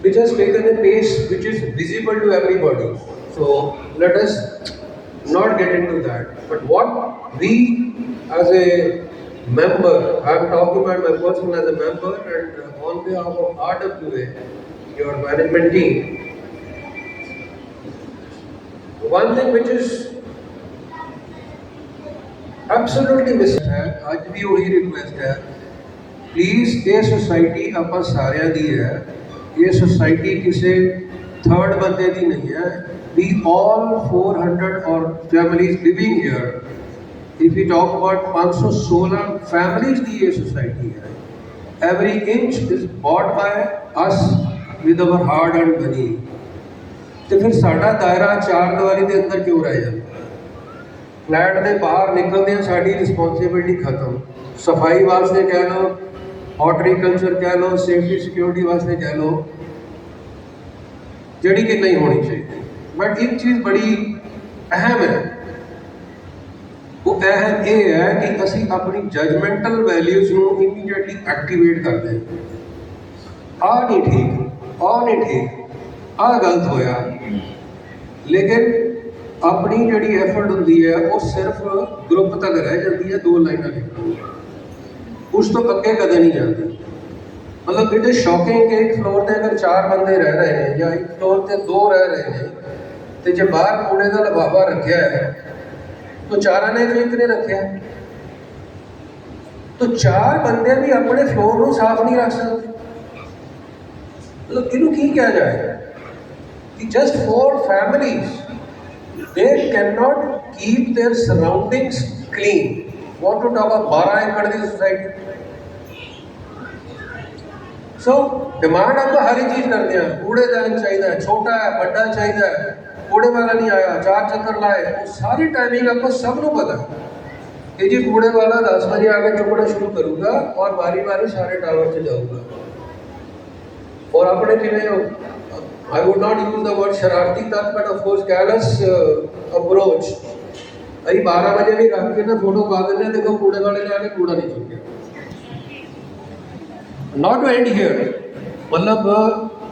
which has taken a pace which is visible to everybody. So let us not get into that. But what we as a member, I am talking about my person as a member and on behalf of RWA, your management team, one thing which is absolutely missing है, आज भी वही request है, please ये society ਆਪਾਂ ਸਾਰਿਆਂ ਦੀ है, ये सोसाइटी किसी थर्ड बंदे की नहीं है, we all 400 or families living here, if we talk about 516 families की ये सोसाइटी है, every inch is bought by us with our hard earned money, तो फिर साडा दायरा चार दीवारी के अंदर क्यों रह जाता? फ्लैट के बाहर निकलते हैं साड़ी रिस्पॉन्सिबिलिटी खत्म, सफाई वास्ते कह लो, हॉर्टिकल्चर कह लो, सेफ्टी सिक्योरिटी वास्ते कह लो, जड़ी कि नहीं होनी चाहिए। बट एक चीज़ बड़ी अहम है, वो अहम ये है कि असी अपनी जजमेंटल वैल्यूज़ को इमीडिएटली एक्टिवेट करते हैं। आ नहीं ठीक, आ नहीं ठीक, आ गलत होया, लेकिन अपनी जी एफर्ट होंगी है वो सिर्फ ग्रुप तक रह जाती है, 2 लाइना लिखना, उस तो अगे कदे नहीं जाती। मतलब इट इज़ शॉकिंग कि एक फ्लोर पर अगर 4 बंदे रह रहे हैं या एक फ्लोर पर 2 रह रहे हैं, तो जो बाहर कूड़े का लिफाफा रखा है तो 4 ने जो इतने रखे, तो 4 बंदे भी अपने फ्लोर को साफ नहीं रख सकते। मतलब इनू की कहा जाए कि just 4 families they cannot keep their surroundings clean. What to talk about 12 एकड़ की सोसाइटी। सो डिमांड आप हर एक चीज़ करते हैं, कूड़ेदान चाहिए, छोटा है बड़ा चाहिए, कूड़े वाला नहीं आया 4 चक्कर लाए, वो सारी टाइमिंग आपको सबको पता है कि जी कूड़े वाला 10 बजे आके चुकना शुरू करूँगा और बारी बारी सारे टावर से जाऊँगा। और अपने जिन्हें I would not use the word शरारती तक, but of course careless approach, अभी 12 बजे भी रख के ना फोटो पा देते, देखो कूड़े वाले ने आके कूड़ा नहीं चुके। Not to end here, मतलब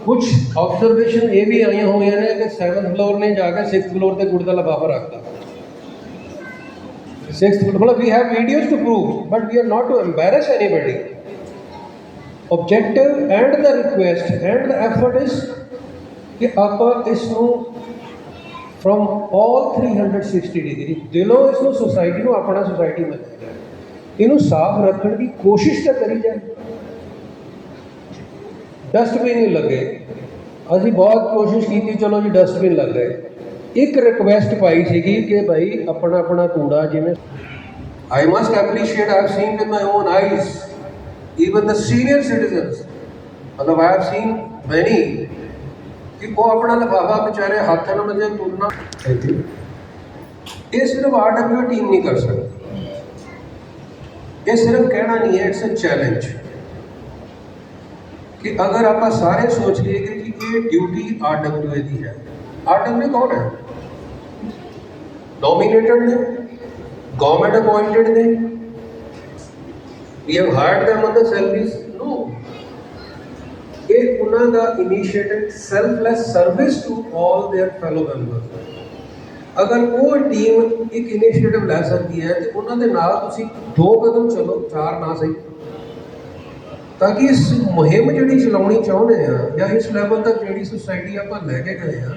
कुछ ऑब्जर्वेशन ये भी आई हुई हैं कि 7th फ्लोर ने जाकर 6th फ्लोर पे कूड़े का लिफाफा रखता, 6th फ्लोर, मतलब we have videos to prove, but we are not to embarrass anybody. Objective and the request and the effort is कि आप इसको फ्रॉम ऑल 360 डिग्री दिलों इसको सोसाइटी को अपना सोसाइटी में इनू साफ रखने की कोशिश तो करी जाए। डस्टबिन ही लगे, अभी बहुत कोशिश की, चलो जी डस्टबिन लग गए। एक रिक्वेस्ट पाई सी कि भाई अपना अपना कूड़ा जिमें I must appreciate, I have seen with my own eyes even the senior citizens, मतलब आई हैव सीन मैनी कि वो अपना लिफाफा बेचारे हाथ न मजे तुरना। ये सिर्फ RWA टीम नहीं कर सकती, ये सिर्फ कहना नहीं है, इट्स अ चैलेंज कि अगर आप सारे सोच लिए कि ये ड्यूटी RWA की है। RWA कौन है? नॉमिनेटेड ने, गवर्नमेंट अपॉइंटेड ने, we have hired them on the salaries? No, ये उन्होंने initiated selfless service to all their fellow members. अगर वो टीम एक इनिशिएटिव ले सकती है तो उन्होंने नाल तुसी 2 कदम चलो, 4 ना सही, ताकि इस मुहिम जी चलानी चाहते हैं या इस लैवल तक जी सोसाइटी आप लैके गए हैं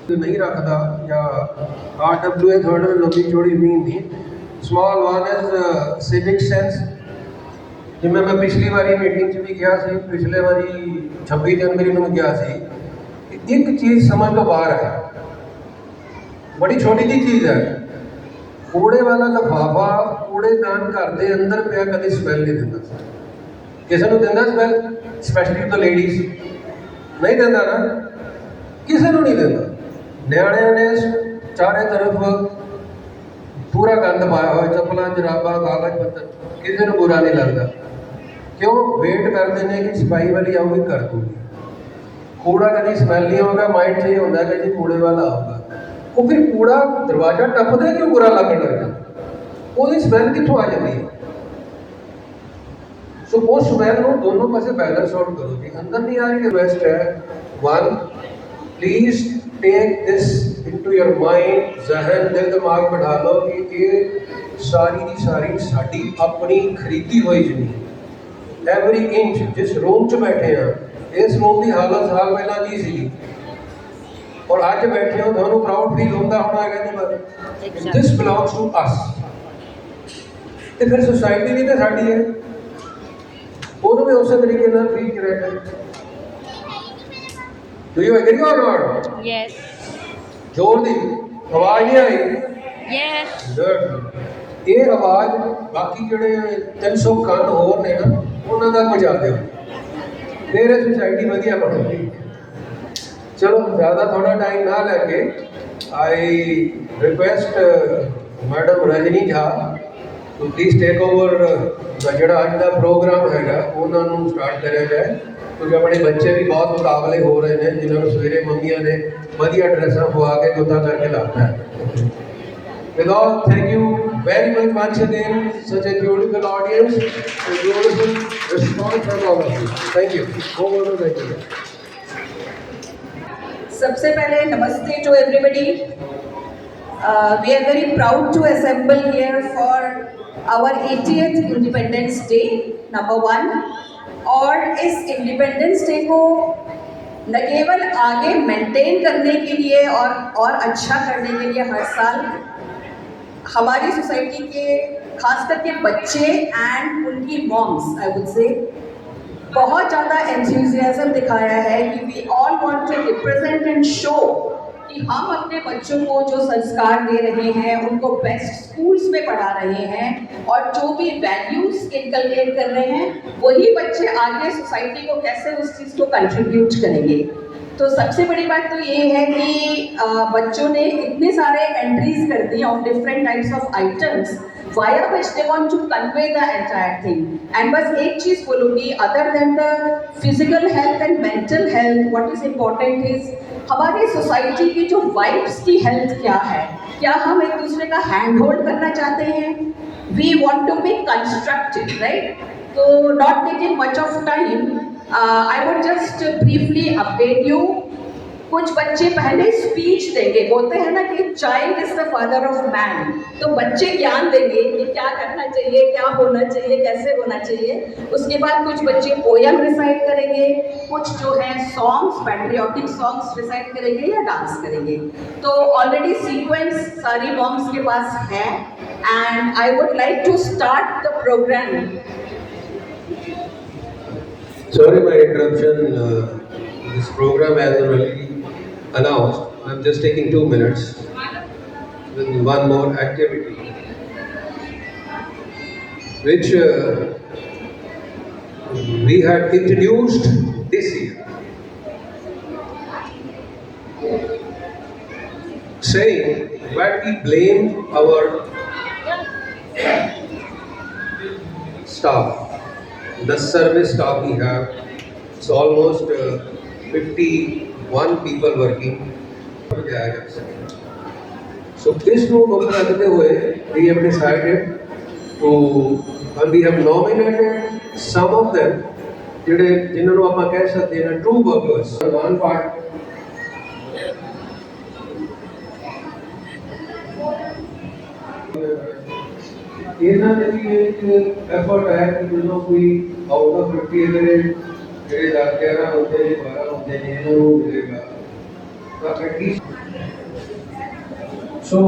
नहीं रखता, या RWA थोड़ी लंबी चौड़ी मीन नहीं, small one is civic sense, ਜਿਵੇਂ ਮੈਂ ਪਿਛਲੀ ਵਾਰੀ ਮੀਟਿੰਗ 'ਚ ਵੀ ਗਿਆ ਸੀ, ਪਿਛਲੇ ਵਾਰੀ 26 ਜਨਵਰੀ ਨੂੰ ਵੀ ਗਿਆ ਸੀ, ਇੱਕ ਚੀਜ਼ ਸਮਝ ਤੋਂ ਬਾਹਰ ਹੈ। ਬੜੀ ਛੋਟੀ ਜਿਹੀ ਚੀਜ਼ ਹੈ, ਕੂੜੇ ਵਾਲਾ ਲਿਫਾਫਾ ਕੂੜੇਦਾਨ ਘਰ ਦੇ ਅੰਦਰ ਪਿਆ ਕਦੇ ਸਮੈਲ ਨਹੀਂ ਦਿੰਦਾ ਸੀ। ਕਿਸੇ ਨੂੰ ਦਿੰਦਾ ਸਮੈਲ? ਸਪੈਸ਼ਲੀ ਟੂ ਲੇਡੀਜ਼ ਨਹੀਂ ਦਿੰਦਾ ਨਾ, ਕਿਸੇ ਨੂੰ ਨਹੀਂ ਦਿੰਦਾ। ਨਿਆਣਿਆਂ ਨੇ ਚਾਰੇ ਤਰਫ ਪੂਰਾ ਗੰਦ ਪਾਇਆ ਹੋਇਆ, ਚੱਪਲਾਂ, ਜਰਾਬਾਂ, ਕਾਗਜ਼ ਪੱਤਰ, ਕਿਸੇ ਨੂੰ ਬੁਰਾ ਨਹੀਂ ਲੱਗਦਾ। ਕਿਉਂ? ਵੇਟ ਕਰਦੇ ਨੇ ਕਿ ਸਫਾਈ ਵਾਲੀ ਆਊਗੀ ਕਰ ਦੂਗੀ। ਕੂੜਾ ਕਦੀ ਸਮੈਲ ਨਹੀਂ ਆਉਂਦਾ, ਮਾਈਂਡ 'ਚ ਇਹ ਹੁੰਦਾ ਕਿ ਜੀ ਕੂੜੇ ਵਾਲਾ ਆਊਗਾ। ਉਹ ਫਿਰ ਕੂੜਾ ਦਰਵਾਜ਼ਾ ਟੱਪਦਾ ਕਿਉਂ ਬੁਰਾ ਲੱਗਣ ਲੱਗ ਜਾਂਦਾ? ਉਹਦੀ ਸਮੈਲ ਕਿੱਥੋਂ ਆ ਜਾਂਦੀ ਹੈ? ਸੋ ਉਹ ਸਮੈਲ ਨੂੰ ਦੋਨੋਂ ਪਾਸੇ ਬੈਲੈਂਸ ਆਊਟ ਕਰੋ ਜੀ। ਅੰਦਰ ਨਹੀਂ ਆ ਰਹੀ, ਰਿਕੁਐਸਟ ਹੈ, 1 ਪਲੀਜ਼ ਟੇਕ ਦਿਸ ਇਨਟੂ ਯਰ ਮਾइंड, ਜ਼ਹਨ, ਦਿਲ ਦਿਮਾਗ ਬਿਠਾ ਲਓ ਕਿ ਇਹ ਸਾਰੀ ਦੀ ਸਾਰੀ ਸਾਡੀ ਆਪਣੀ ਖਰੀਦੀ ਹੋਈ ਜ਼ਮੀਨ। ਐਵਰੀ ਇੰਚ, ਜਿਸ ਰੂਮ 'ਚ ਬੈਠੇ ਆ, ਇਸ ਰੂਮ ਦੀ ਹਾਲਤ ਸਾਲ ਪਹਿਲਾਂ ਕੀ ਸੀਗੀ, ਔਰ ਅੱਜ ਬੈਠੇ ਹੋ, ਤੁਹਾਨੂੰ ਪ੍ਰਾਊਡ ਫੀਲ ਹੁੰਦਾ ਹੋਣਾ ਹੈਗਾ ਇਹਦੇ ਬਾਰੇ। ਦਿਸ ਬਿਲੋਂਗਸ ਟੂ ਅਸ। ਤੇ ਫਿਰ ਸੁਸਾਇਟੀ ਵੀ ਤਾਂ ਸਾਡੀ ਹੈ, ਉਹਨੂੰ ਵੀ ਉਸੇ ਤਰੀਕੇ ਨਾਲ ਟ੍ਰੀਟ ਕਰਿਆ ਕਰੇ। ਡੂ ਯੂ ਐਗਰੀ ਔਰ ਨੋਟ? यस ਜ਼ੋਰ ਦੀ ਆਵਾਜ਼ ਨਹੀਂ ਆਈ। Yes Good. ਇਹ ਆਵਾਜ਼ ਬਾਕੀ ਜਿਹੜੇ 300 ਕੰਨ ਹੋਰ ਨੇ ਨਾ, ਉਹਨਾਂ ਦਾ ਪਹੁੰਚਾ ਦਿਓ, ਫਿਰ ਇਹ ਸੁਸਾਇਟੀ ਵਧੀਆ ਬਣੂਗੀ। ਚਲੋ ज़्यादा थोड़ा टाइम ना लेके I request madam Rajni Jha to please take over ਜਿਹੜਾ ਅੱਜ ਦਾ ਪ੍ਰੋਗਰਾਮ ਹੈਗਾ ਉਹਨਾਂ ਨੂੰ ਸਟਾਰਟ ਕਰਿਆ ਜਾਏ, ਕਿਉਂਕਿ ਆਪਣੇ ਬੱਚੇ ਵੀ ਬਹੁਤ ਮੁਕਾਬਲੇ ਹੋ ਰਹੇ ਨੇ ਜਿਨ੍ਹਾਂ ਨੂੰ ਸਵੇਰੇ ਮੰਮੀਆਂ ਨੇ ਵਧੀਆ ਡਰੈਸਾਂ ਪਵਾ ਕੇ ਗੁੱਦਾ ਕਰਕੇ ਲਾਉਣਾ ਹੈ। With all, thank you very much once again, such a beautiful audience, a beautiful response from all of you. Thank you. Over to you. सबसे पहले नमस्ते to everybody. We are very proud to assemble here for our 80th independence day number 1। और इस independence day को न केवल आगे maintain करने के लिए और अच्छा करने के लिए हर साल हमारी सोसाइटी के खास करके बच्चे एंड उनकी मॉम्स, आई वुड से, बहुत ज़्यादा एंथुसियाज्म दिखाया है कि we all want to represent and show कि हम अपने बच्चों को जो संस्कार दे रहे हैं, उनको बेस्ट स्कूल्स में पढ़ा रहे हैं, और जो भी वैल्यूज़ इनकलकेट कर रहे हैं, वही बच्चे आगे सोसाइटी को कैसे उस चीज़ को कंट्रीब्यूट करेंगे। तो सबसे बड़ी बात तो ये है कि बच्चों ने इतने सारे एंट्रीज कर दी of different types of items via which they want to convey the entire thing। and बस एक चीज़ बोलूँगी, other than the physical health and mental health, what is important is हमारी सोसाइटी की जो वाइब्स की हेल्थ क्या है। क्या हम एक दूसरे का हैंड होल्ड करना चाहते हैं? We want to be constructive, right? तो not taking much of time, I would just briefly update you. कुछ बच्चे पहले स्पीच देंगे, बोलते हैं ना कि child is the father of man. तो बच्चे ज्ञान देंगे कि क्या करना चाहिए, क्या होना चाहिए, कैसे होना चाहिए। उसके बाद कुछ बच्चे पोयम रिसाइट करेंगे, कुछ जो है सॉन्ग्स, पैट्रियोटिक सॉन्ग्स रिसाइट करेंगे या डांस करेंगे। तो ऑलरेडी सीक्वेंस सारी मॉम्स के पास है, and I would like to start the programme. Sorry my interruption. This program has already announced. I'm just taking 2 minutes with one more activity, which we had introduced this year, saying that we blame our staff, the service staff we have. It's almost 51 people working. So this को रखते हुए we have decided to, and we have nominated some of them जिन्होंने आप कह सकते हैं true workers. One part ਇਹਨਾਂ ਦੇ ਵੀ ਇੱਕ ਐਫਰਟ ਹੈ ਕਿ ਜਦੋਂ ਕੋਈ ਆਊਟ ਆਫ 50 ਜਿਹੜੇ 11 ਹੁੰਦੇ ਨੇ 12 ਹੁੰਦੇ ਨੇ ਇਹਨਾਂ ਨੂੰ ਮਿਲੇਗਾ ਤਾਂ at least so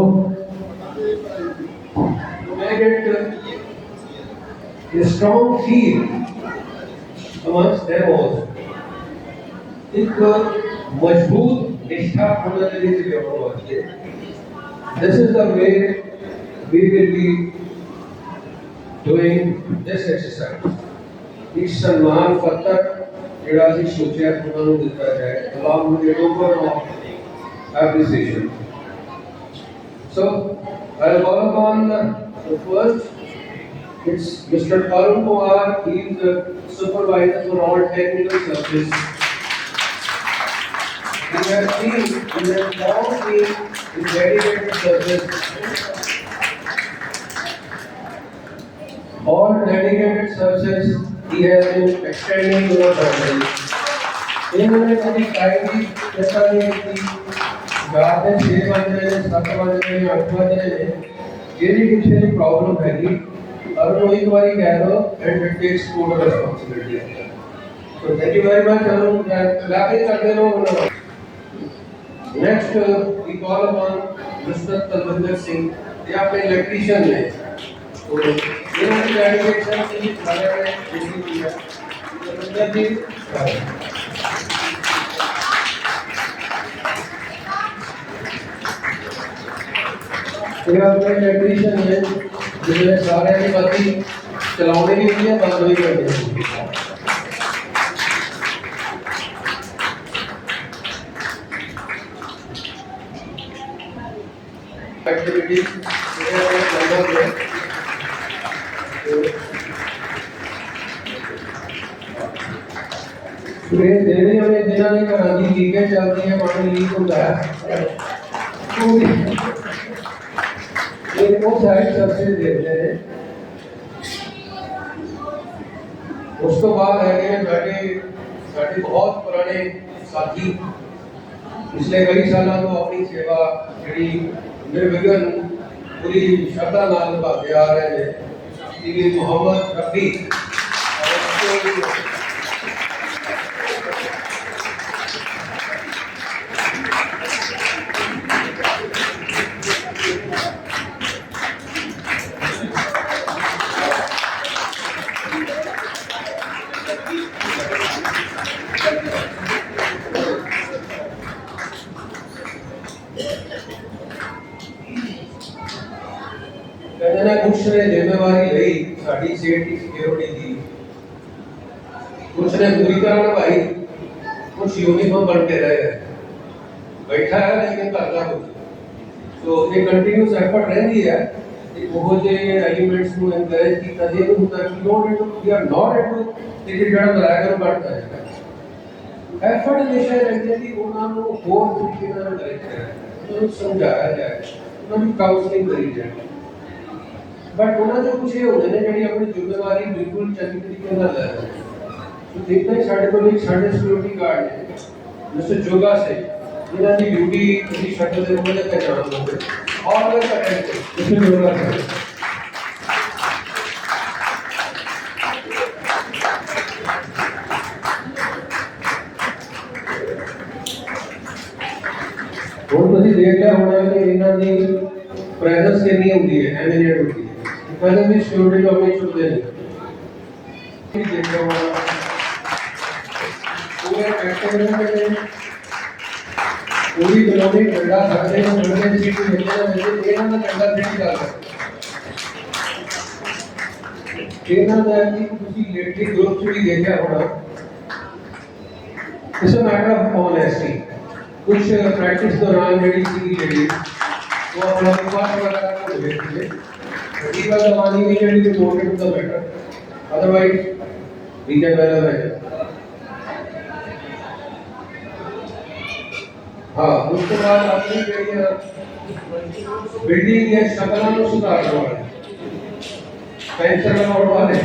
make it a strong feel amongst them also. एक मजबूत निष्ठा होना चाहिए वास्ते. This is the way we will be doing this exercise. एक सम्मान पत्र जिहड़ा ਅਸੀਂ सोचा ਉਹਨਾਂ ਨੂੰ ਦਿੱਤਾ ਜਾਏ along with a token of appreciation. So I'll call upon the first. It's Mr. Arun Kumar. He is the supervisor for all technical services. We have seen in the long team in dedicated services. All dedicated services he has been extending to the family. इन्होंने कभी time की जैसा नहीं की रात में 6 बजे 7 बजे 8 बजे ये भी कुछ नहीं प्रॉब्लम है कि और वो एक बार कह दो and it takes total responsibility. So thank you very much. लाके करते रहो. Next we call upon Mr. Talvinder Singh. ये आपके इलेक्ट्रीशियन हैं. तो ये हमारी डेडिकेशन की सारे में जुड़ी हुई है. तलविंदर जी ये आपके इलेक्ट्रीशियन हैं जिन्हें सारे की बाती चलाने भी नहीं है बंद भी करनी है. एक्टिविटी देने हमें जिन्होंने घरों की लीकेज चलती है पानी लीक होता है वो साइड सबसे देते हैं. उस तो बाद है साढ़े बहुत पुराने साथी पिछले कई सालों तो अपनी सेवा जी निर्विघन पूरी श्रद्धा नाल निभाते आ रहे हैं. श्री मोहम्मद रफी कहने कुछ ने जिम्मेवारी ली साड़ी सेफ्टी सिक्योरिटी की कुछ ने पूरी तरह निभाई कुछ यूनिफॉर्म बन के रहे बैठा है लेकिन करता कुछ. तो ये कंटिन्यूस एफर्ट रहती है कि वो जे एलिमेंट्स को एनकरेज किया जाए तो don't into we are not into कि जड़ा बराबर बढ़ता है. एफर्ट हमेशा रहती है कि उन्होंने और तरीके ਨਾਲ एनकरेज करें उन्हें समझाया जाए उन्हें काउंसलिंग करी जाए. बट उन्होंने जो कुछ ये होते हैं जी अपनी जिम्मेवारी बिल्कुल चंगी तरीके से ले रहे हैं. तो देखते हैं साढ़े को एक साढ़े सिक्योरिटी गार्ड है मिस्टर जोगा से जिन्होंने की ड्यूटी किसी शटल के रूप में पहचान होंगे और वे करेंगे मिस्टर जोगा से. और ਤੁਸੀਂ ਦੇਖ ਲਿਆ ਹੋਣਾ ਕਿ ਇਹਨਾਂ ਦੀ ਪ੍ਰੈਜ਼ੈਂਸ ਕਿੰਨੀ ਹੁੰਦੀ ਹੈ ਐਮੀਨੇਟ ਹੁੰਦੀ ਹੈ. ਪਹਿਲਾਂ ਵੀ ਸਿਕਿਉਰਿਟੀ ਲੋਕ ਨਹੀਂ ਛੁੱਟਦੇ ਨੇ. ਇਹ ਦੇਖਿਆ ਹੋਣਾ ਪੂਰੇ ਐਕਟਿਵ ਨੇ ਪੂਰੀ ਕਲੋਨੀ ਡੰਡਾ ਸਕਦੇ ਨੇ ਡੰਡੇ ਦੀ ਸੀਟ ਮਿਲਦਾ ਹੈ ਇਹਨਾਂ ਦਾ ਡੰਡਾ ਨਹੀਂ ਚੱਲਦਾ. ਇਹਨਾਂ ਦਾ ਕਿ ਤੁਸੀਂ ਇਲੈਕਟ੍ਰਿਕ ਗਰੁੱਪ ਚ ਵੀ ਦੇਖਿਆ ਹੋਣਾ. It's a matter of honesty. कुछ प्रैक्टिस दौरान जी जी वो अपना विश्वास वगैरह को देखिए ठीक है दवानी नहीं जी important the better otherwise we can well है. हाँ उसके बाद अपनी बिल्डिंग या शक्लों में सुधार पेंशन अकाउंट वाले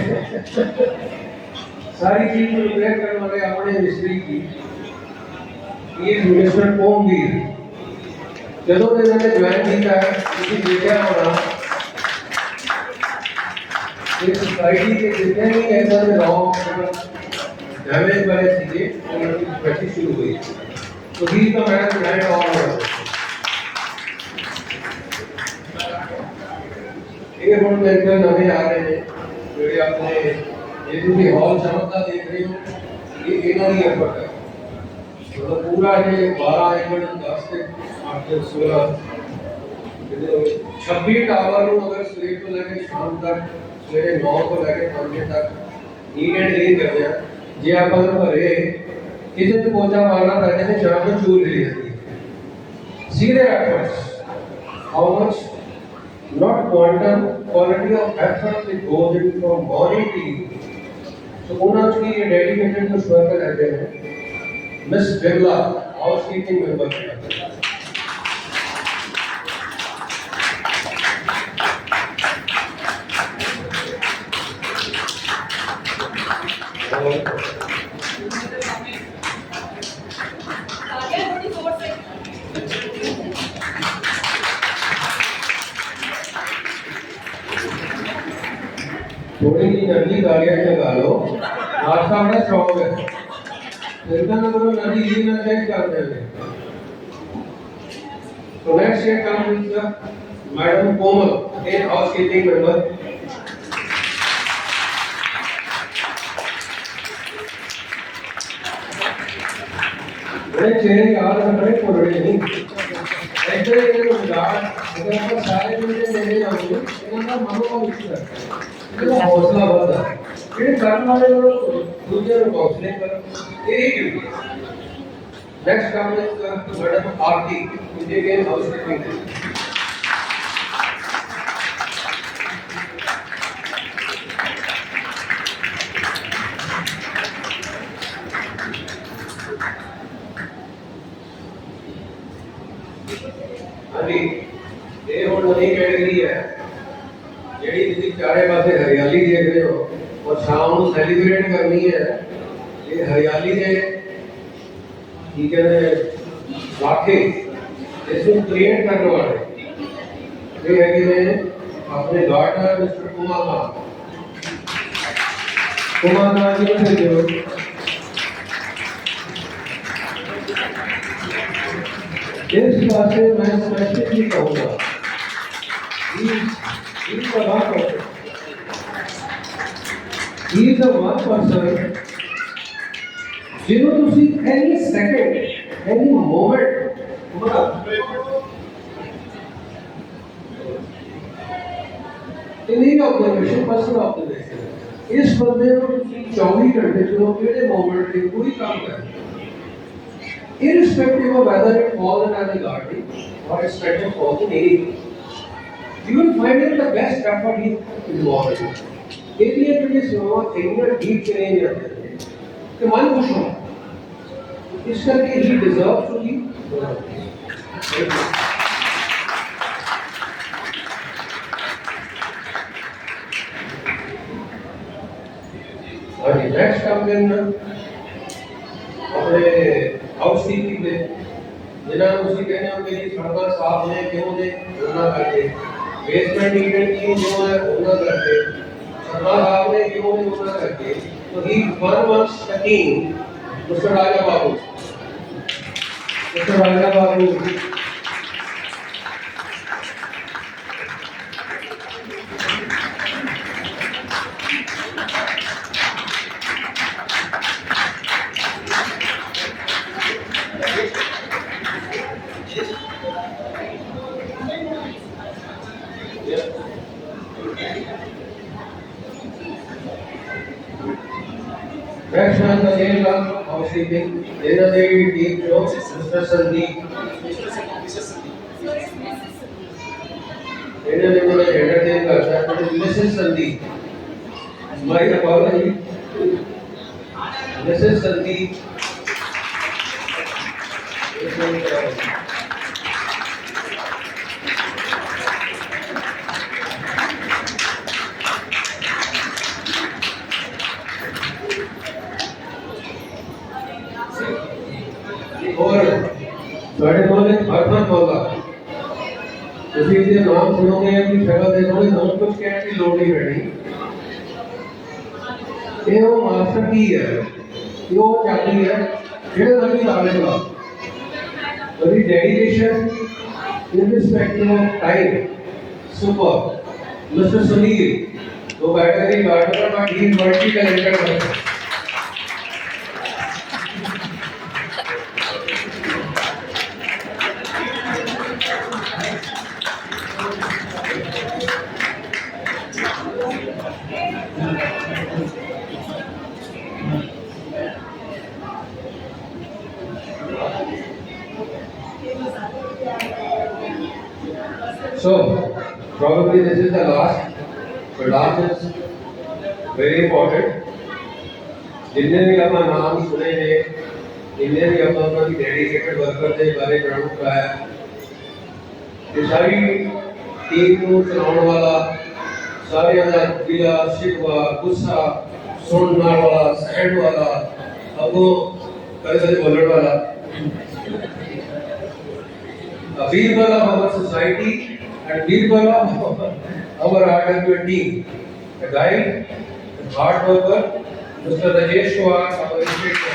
सारी चीज रिपेयर करने वाले अपने मिस्त्री की ये मिस्टर ओमवीर ਜਦੋਂ ਇਹਨਾਂ ਨੇ ਜੁਆਇਨ ਕੀਤਾ ਤੁਸੀਂ ਦੇਖਿਆ ਹੋਣਾ ਇਹ ਸੋਸਾਇਟੀ ਦੇ ਜਿੰਨੇ ਵੀ ਇਹਨਾਂ ਦੇ ਰੌਂਗ ਡੈਮੇਜ ਵਾਲੇ ਸੀਗੇ ਉਹਨਾਂ ਦੀ ਪ੍ਰੈਕਟਿਸ ਸ਼ੁਰੂ ਹੋਈ. तो ही का मैन ब्रांड और ये ਹੁਣ ਮੇਰੇ ਕੋਲ ਨਵੇਂ ਆ ਰਹੇ ਨੇ ਜਿਹੜੇ ਆਪਣੇ ਇਹ ਤੁਸੀਂ ਹਾਲ ਚਮਕਦਾ ਦੇਖ ਰਹੇ ਹੋ ਇਹ ਇਹਨਾਂ ਦੀ ਐਫਰਟ ਹੈ। मतलब पूरा ये 12 एकड़ 10 से 8 से 16 26 टावर ਨੂੰ ਅਗਰ ਸਵੇਰ ਤੋਂ ਲੈ ਕੇ ਸ਼ਾਮ ਤੱਕ ਸਵੇਰੇ 9 ਤੋਂ ਲੈ ਕੇ 5 ਵਜੇ ਤੱਕ ਨੀਡ ਐਂਡ ਕਲੀਨ ਕਰਦੇ ਆ। ਜੇ ਆਪਾਂ ਨੂੰ ਘਰੇ ਕਿਤੇ ਤੇ ਪੋਚਾ ਮਾਰਨਾ ਪੈ ਜਾਏ ਸ਼ਾਮ ਨੂੰ ਚੂਲ ਲੈ ਜਾਂਦੀ ਹੈ। See their efforts, how much not quantum, quality of effort that goes into from morning to evening. So ਉਹਨਾਂ ਚ ਕੀ ਡੈਡੀਕੇਟਡ ਕੁਝ ਵਰਕਰ रहते हैं। Miss Birla, housekeeping member. थोड़ी सी नदी गाड़ियाँ लगा लो, नाश्ता बड़ा स्ट्रॉन्ग है। चिंता न करो, नदी ही ना चेंज कर देंगे। So next year comes Madam Komal, a housekeeping member. बड़े चेहरे याद रख रहे पुराने नहीं। ऐसे ये गुजार अगर आप सारे मुझे मेरे आएंगे, इनका मनोबल उठता है, इनका हौसला बढ़ता है। ये करने वाले लोग दूसरे को हौसले पर यही duty. Next comes Madam Aarti, मुझे के housekeeping है। अभी ये और नई कैटेगरी है ਜਿਹੜੀ ਤੁਸੀਂ ਚਾਰੇ ਪਾਸੇ ਹਰਿਆਲੀ ਦੇਖ ਰਹੇ ਹੋ और शाम ਨੂੰ ਸੈਲੀਬ੍ਰੇਟ ਕਰਨੀ ਹੈ ਇਹ ਹਰਿਆਲੀ ਦੇ ਠੀਕ ਹੈ ਰਾਖੇ ਇਸ ਨੂੰ ਕ੍ਰੀਏਟ ਕਰਨ ਵਾਲੇ ਇਹ ਹੈਗੇ ਨੇ ਆਪਣੇ ਗਾਰਡਨਰ ਮਿਸਟਰ ਕੁਮਾਰ ਜੀ ਨੂੰ ਭੇਜੋ। इस बात से मैं स्पेसिफिकली कहूँगा he is the one person जिन्हों तुसी any second any moment in any observation personal observation इस बंदे को 24 घंटे जो केड़े मोमेंट पे कोई काम कर irrespective of whether it falls under the gardening or it's better falls in anything, you will find it the best effort he involved in. इसलिए तो ये सुनो इतना डीप चले जाते हैं कि मन खुश हो इस करके he deserves to be और next comes in अपने हाउसकीपिंग में जिन्हें उसी कहने हो कि सड़क साफ ने क्यों ने होना करके बेसमेंट नीडेड क्यों जो है होना करके सड़क साफ ने क्यों ने होना करके तो ही one month team mister Raja Babu Next one, the name of housekeeping. Then the team knows Mr. Sandeep. Then the name of the entertainment करता है, but Mrs. Sandeep. My apology. Mrs. Sandeep. और बड़े बोले हरमन बोला ਤੁਸੀਂ ਇਹਦੇ ਨਾਮ ਸੁਣੋਗੇ ਕਿ ਸ਼ਕਲ ਦੇਖੋਗੇ ਨਾਮ ਕੁਝ ਕਹਿਣ ਦੀ ਲੋੜ ਨਹੀਂ ਪੈਣੀ ਇਹ ਉਹ ਮਾਸਟਰ ਕੀ ਹੈ ਇਹ ਉਹ ਚਾਬੀ ਹੈ ਜਿਹੜੇ ਨਵੀਂ ਲਾਵੇਗਾ ਉਹਦੀ dedication irrespective of time super Mr. Sunil No matter the gardener, but he is multi-talented person. So, probably this is the last, but last is very important. जिन्हें भी अपना नाम सुने हैं, जिन्हें भी अपना डेडिकेटेड वर्कर के बारे में ग्राउंड कराया, ये सारी टीम को चलाने वाला, सारे अंदर गिला, शिकवा, गुस्सा, सुनने वाला, सहन वाला, अब वो कल बोलने वाला, people of our society and people of our RWA team. The guide, the hard worker, Mr. Rajesh Kumar, our inspector.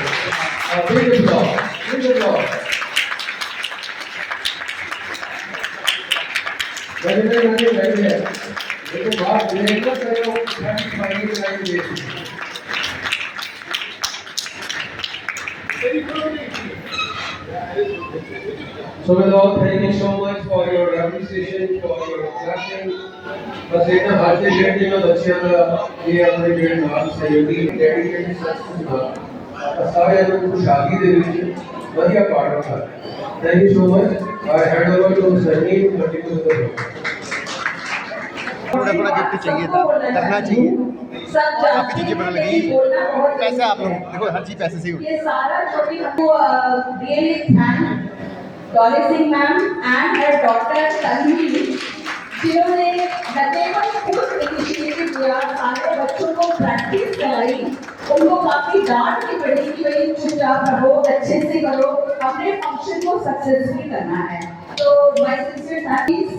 Big applause, big applause. Very well. लेकिन बात ये ना करो, final line So with all, thank you so much for your appreciation, for your attraction. बस एक ना आज के डेट में बच्चियों का ये अपने डेट नाम सहयोगी डेडिकेटेड सक्सेस ना सारे लोग खुशहाली दे रहे हैं बढ़िया पार्ट होता है. Thank you so much. I hand over to Sunny to continue the program. थोड़ा थोड़ा गिफ्ट चाहिए था, करना चाहिए. काफी चीजें बदल गई. पैसे आप लोग देखो, हर चीज पैसे से ही होती है. ये सारा छोटी really thank Dolly Singh ma'am and her daughter Tanvi, जिन्होंने नटेबल फूड इनिशिएटिव दिया, सारे बच्चों को प्रैक्टिस कराई. उनको काफी डांट भी पड़ी कि भाई चुपचाप रहो, अच्छे से करो, अपने फंक्शन को सक्सेसफुल करना है. तो my sister thanks.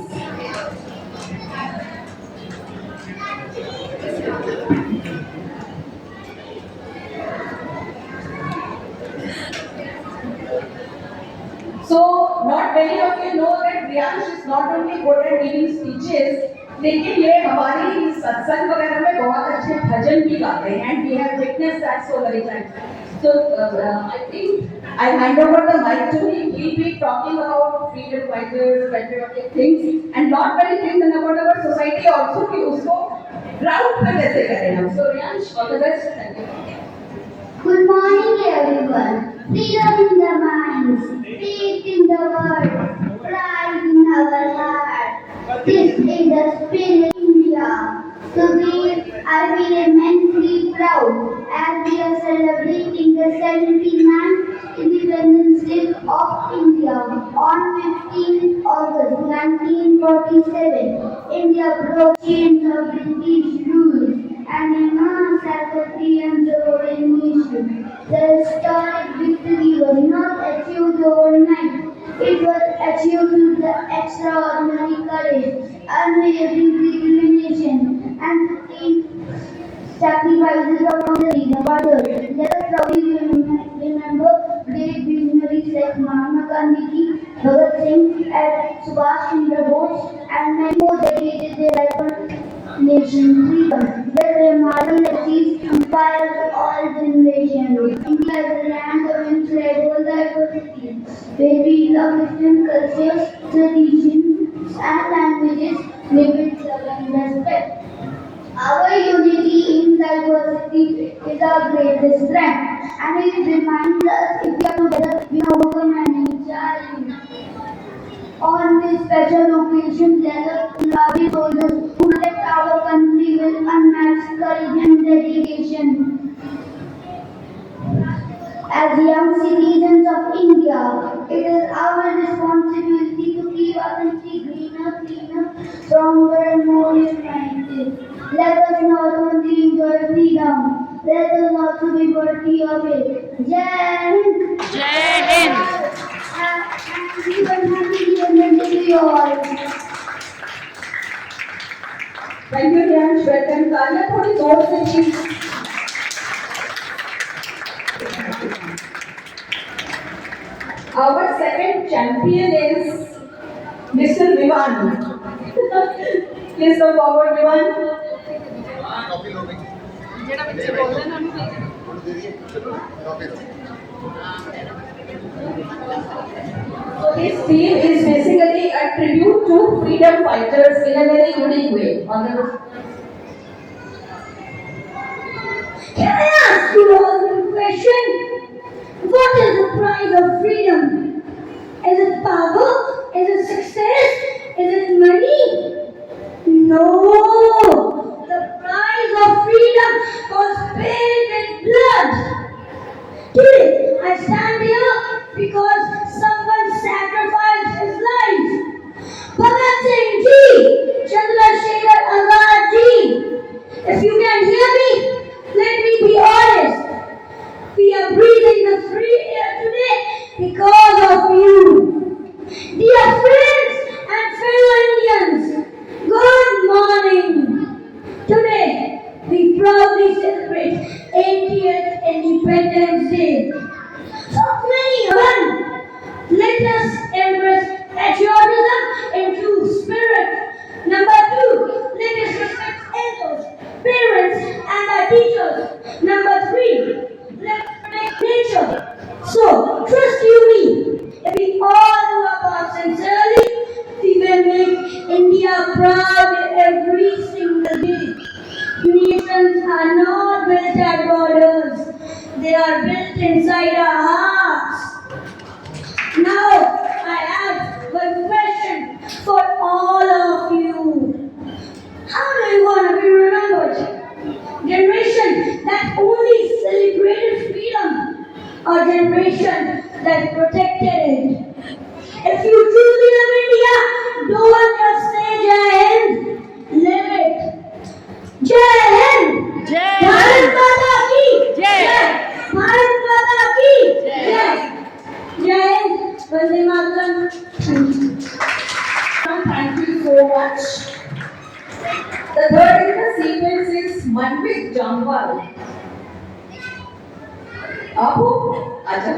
So, not many of you know that Priyansh is not only good at giving speeches, लेकिन ये हमारी सत्संग वगैरह में बहुत अच्छे भजन भी गाते हैं. And we have witnessed that so many times. So, I think I'll hand over the mic to him. He'll be talking about freedom fighters, patriotic things, and not many things in about our society also कि उसको proud पे कैसे करें हम. So, Priyansh, all the best. Thank you. Good morning, everyone. Freedom in the minds, faith in the world, pride in our heart. This is the spirit of India. Today, I feel immensely proud as we are celebrating the 79th Independence Day of India on 15 August 1947. India broke chains of British rule and emerged as a free and sovereign nation. The historic victory was not achieved overnight. It was achieved through the extraordinary courage, unwavering determination, and sustained sacrifices of the freedom fighters. Let us proudly remember great visionaries like Mahatma Gandhi, Bhagat Singh, and Subhash Chandra Bose, and many more dedicated their life for nation freedom. Their remarkable legacies inspire all generations. India is a land of incredible diversity, where we love different cultures, traditions, and languages live with love and respect. Our unity in diversity is our greatest strength, and it reminds us if we are together, we can overcome any challenge. On this special occasion, let us love soldiers who protect our country with unmatched courage and dedication. As young citizens of India, it is our responsibility to keep our country greener, cleaner, stronger, and more united. Let us not only enjoy freedom, let us also be worthy of it. Jai Hind! जय Hind. And happy Independence Day to you all. Thank you, Priyansh. Welcome. तालियां थोड़ी जोर से please. Our second champion is Mr. Vivan. Please come forward, Vivan. So this theme is basically a tribute to freedom fighters in a very unique way. On the Can I ask you all a question? What is the price of freedom? Is it power? Is it success? Is it money? No. The price of freedom was paid with blood. Today, I stand here because someone sacrificed his life. Bhagat Singh Ji, Chandrasekhar Azad Ji. If you can hear me, let me be honest. We are breathing the free air today because of you. Dear friends and fellow Indians, good morning. Today, we proudly celebrate 80th Independence Day. So many one, let us embrace patriotism in true spirit. Number two, let us respect elders, parents, and our teachers. Number three, let's protect nature. So, trust you me, if we all do our part sincerely, we will make India proud every single day. Nations are not built at borders, they are built inside our hearts. Now, I have one question for all of you. How do you want to be remembered? Generation that only celebrated freedom, or generation that protected it? If you truly love India, don't just say Jai Hind, live it. Jai Hind! जय Bharat Hind. Mata ki Jai! Bharat Mata ki Jai! Jai Hind! Vande Mataram! thank you so much. The third in the sequence is Manvit Jambal. Apo, acha.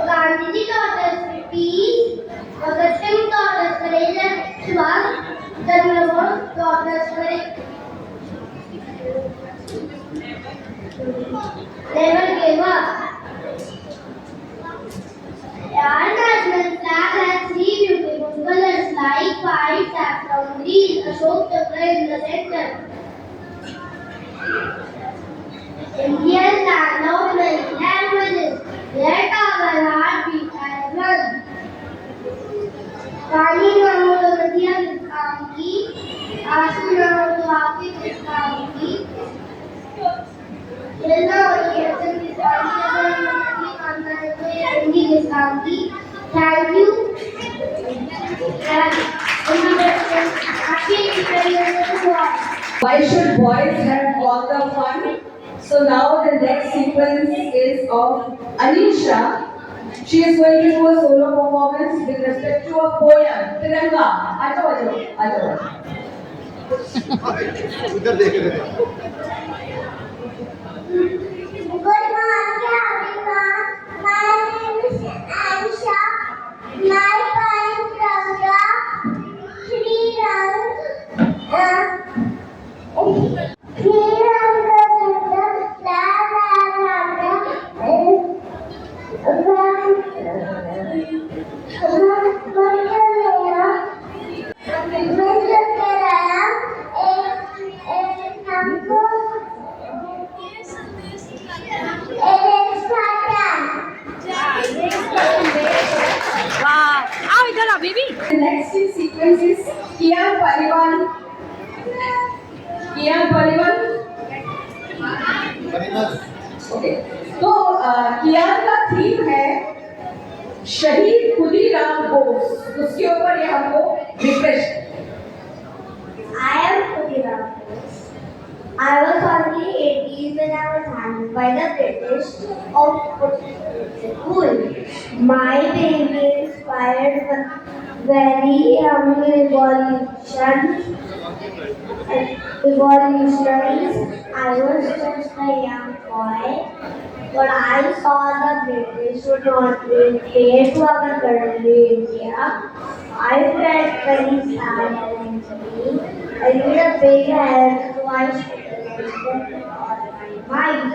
Gandhi ji taught us peace, Bhagat Singh taught us courage and Subhas Chandra Bose taught us courage. Never gave up. Our national flag has three beautiful colors like white, saffron, green, Ashok Chakra in the center. Indian land of many languages, let our heart beat as one. पानी ना हो तो नदियाँ किस काम की, आंसू ना हो तो आंखें किस काम की, दिल ना हो तो वचन किस काम की, अगर नदी मानना है तो ये हिंदी किस काम की. Thank you. And happy Independence to all. Why should boys have all the fun? So now the next sequence is of Anisha. She is going to do a solo performance with respect to a poem, Tiranga. Ajo. उधर देख रहे थे। Good morning, everyone. My name is Aisha. My poem Tiranga, Shri Ram. Shri Ram La वाह, आओ इधर आओ baby. The next sequence is Kian Paliwal. Okay. तो कियान का थीम है शहीद खुदीराम बोस. उसके ऊपर ये हमको refresh. I am Khudiram Bose. I was only 8 years when I was handled by the British of school. My baby inspired very young revolutionaries. I was just a young boy, but I saw the British would not be fair to our country India. I felt very sad eventually. I need a big help, so I spent all my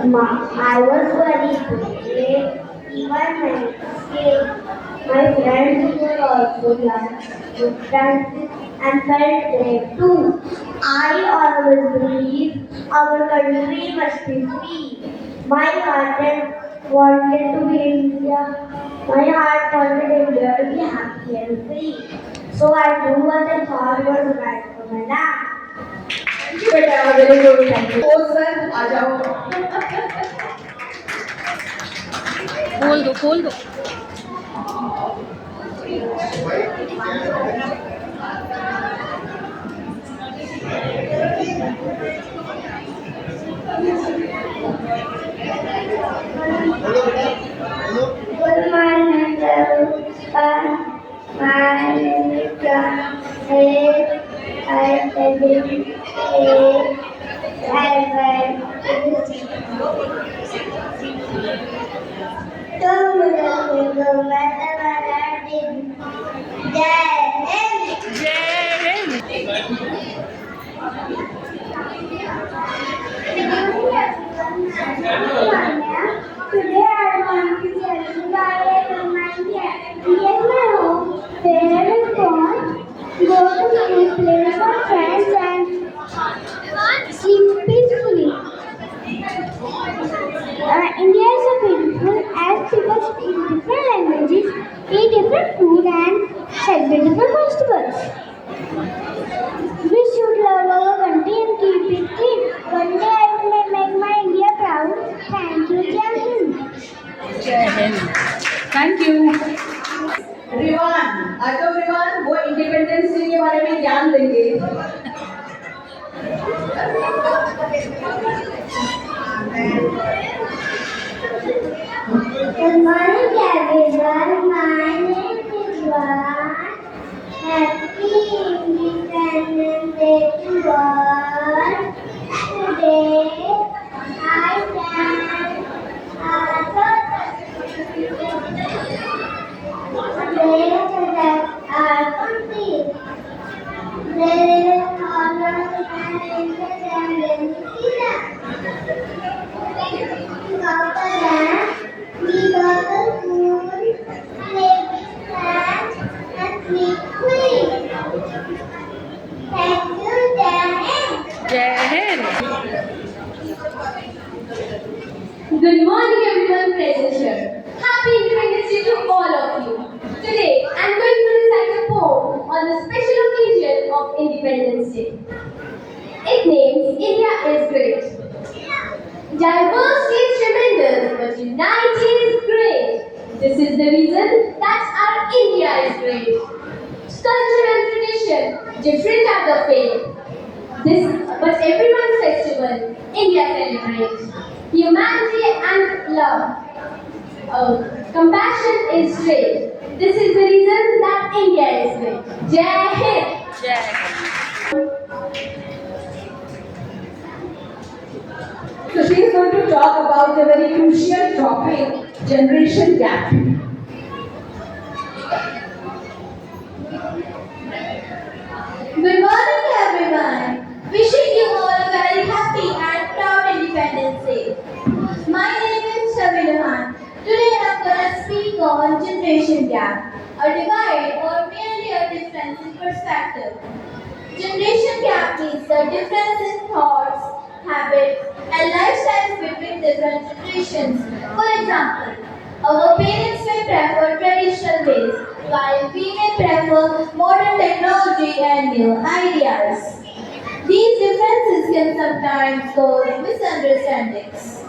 might. I was very brave, even when scared. My friends were also young, different, and felt brave too. I always believed our country must be free. My heart wanted to be India. My heart wanted India to be happy and free. So I do what I thought was right for my land. Thank you, beta. Very good. Thank you. Oh, sir, आ जाओ. खोल दो Good morning, everyone. My name is John. I study Today I want to tell you why I love my cat. Here's my home, where I was born. Go to school, play with my friends, and sleep peacefully. India is so beautiful as people speak different languages, eat different food, and celebrate different festivals. We should love our country and keep it clean. One day I will make my India proud. Thank you, Jai Hind. जय Hind thank you रिवान, आ जाओ रिवान. वो independence day के बारे में ज्ञान देंगे. Good morning, everyone. My name is Ron. Happy Independence Day to all. Today, I stand our country. There is honor and independence. After that, we go to school, play with friends, and sleep free. Thank you, Jai. जय Hind Good morning, everyone present here. Happy Independence Day to all of you. Today, I am going to recite a poem on the special occasion of Independence Day. It names India is Great. Diversity is tremendous, but unity is great. This is the reason that our India is great. Culture and tradition, different are the faith. But everyone's festival, India celebrates. Humanity and love. Compassion is great. This is the reason that India is great. Jai Hind. जय Hind So she is going to talk about a very crucial topic, generation gap. Good morning, everyone. Wishing you all a very happy and proud Independence Day. My name is Shavilahan. Today I'm going to speak on generation gap, a divide or merely a difference in perspective. Generation gap means the difference in thoughts, habits, and lifestyles between different generations. For example, our parents may prefer traditional ways, while we may prefer modern technology and new ideas. These differences can sometimes cause misunderstandings.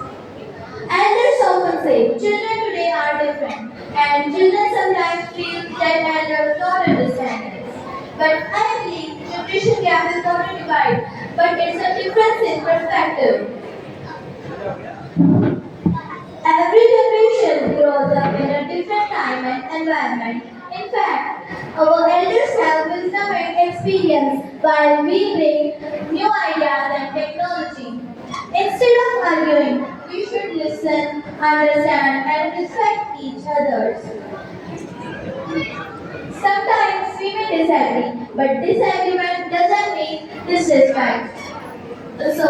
Elders often say children today are different, and children sometimes feel that elders don't understand this. But I believe generation gap is not a divide, but it's a difference in perspective. Every generation grows up in a different time and environment. In fact, our elders have wisdom and experience while we bring new ideas and technology. Instead of arguing, we should listen, understand, and respect each other. Sometimes we may disagree, but disagreement doesn't mean disrespect. So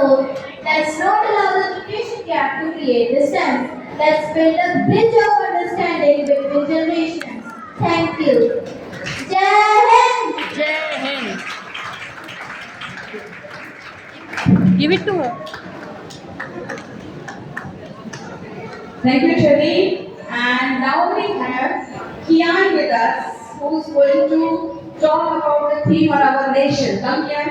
let's not allow the generation gap to create distance. Let's build a bridge of understanding between generations. Thank you. Jai Hind! जय Hind. Give it to her. Thank you, Shari. And now we have Kian with us, who's going to talk about the theme of our nation. Come, Kian.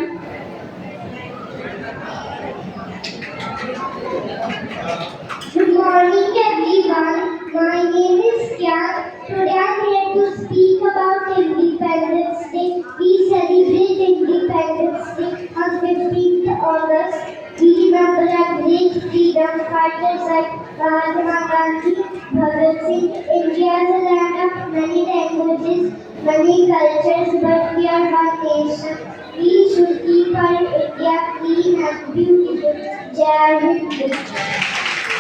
Good morning everyone. My name is Kyan. Today I am here to speak about Independence Day. We celebrate Independence Day on 15th August. We remember our great freedom fighters like Mahatma Gandhi, Bhagat Singh. India is a land of many languages, many cultures, but we are one nation. We should keep our India clean and beautiful. Jai Hind.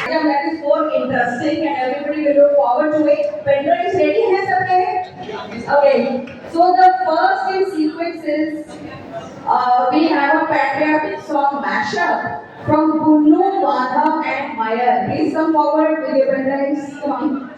Item that is more interesting and everybody will look forward to it. Pendra is ready, hai sabke? Okay. So the first in sequence is we have a patriotic song mashup from Gunnu, Madhav and Meyer. Please come forward with your pendrives. Come on.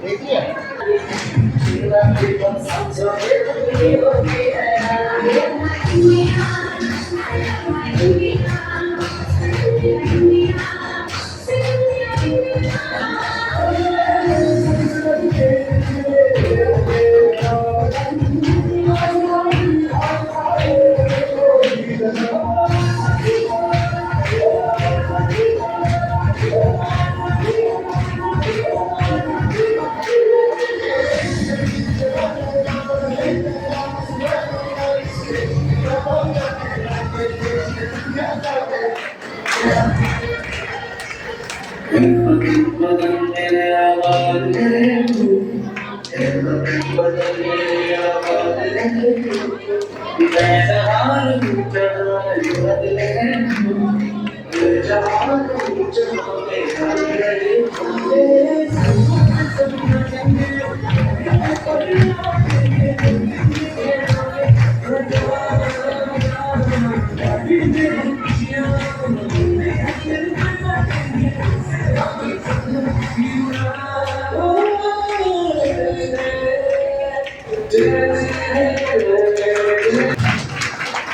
एक ही है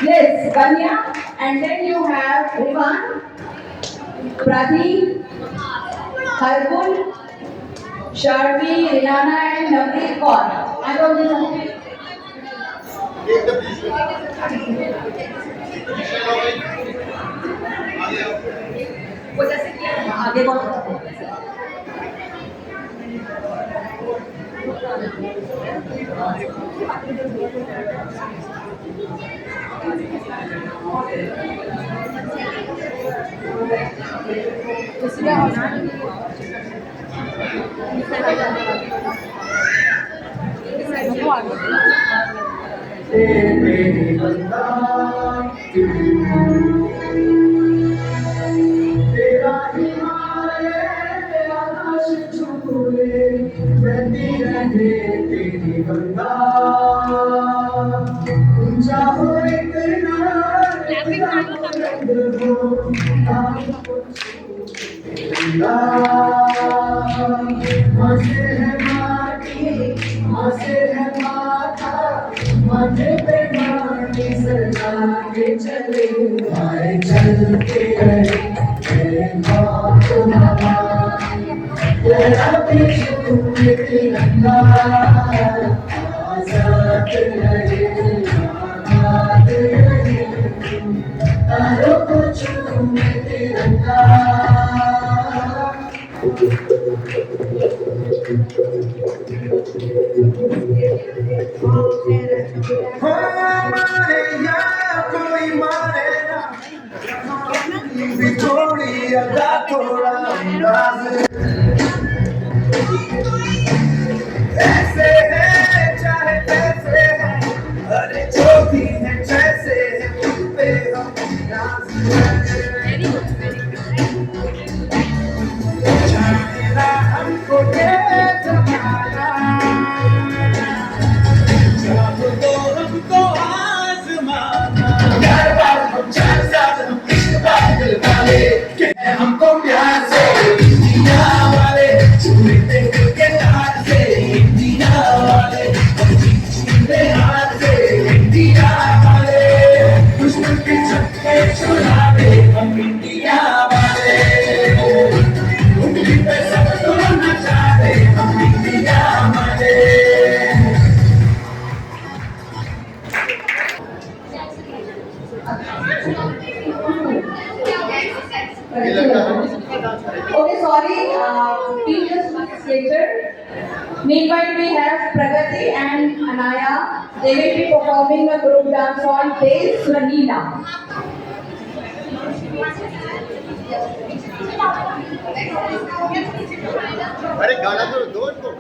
Yes, Kanya, and then you have Rivan, Pradeep, Hargun, Sharvi, Rihanna, and Navneet Kaur. I don't know. वो जैसे किया आगे कौन Victoria da Torah, and Anaya. They will be performing a group dance on Des Ranila. अरे गाना तो दो तो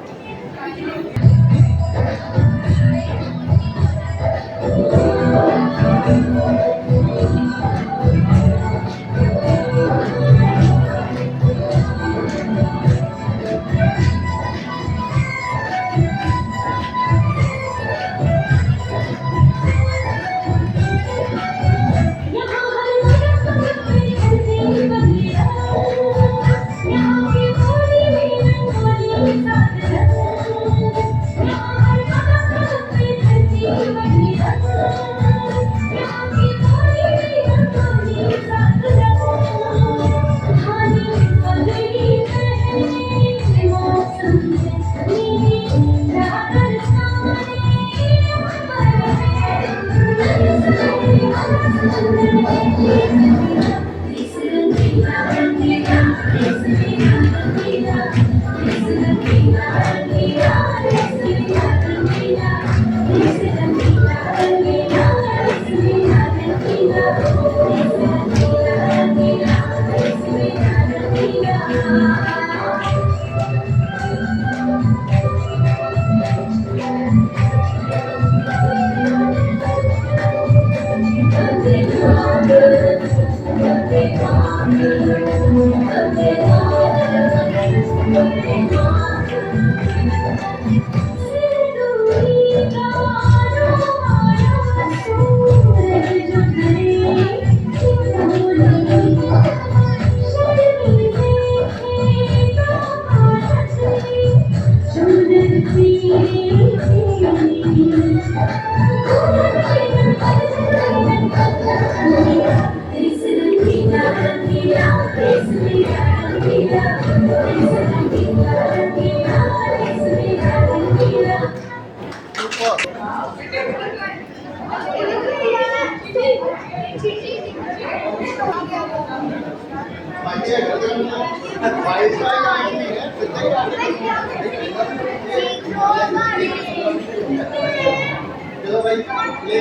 चलो भाई प्ले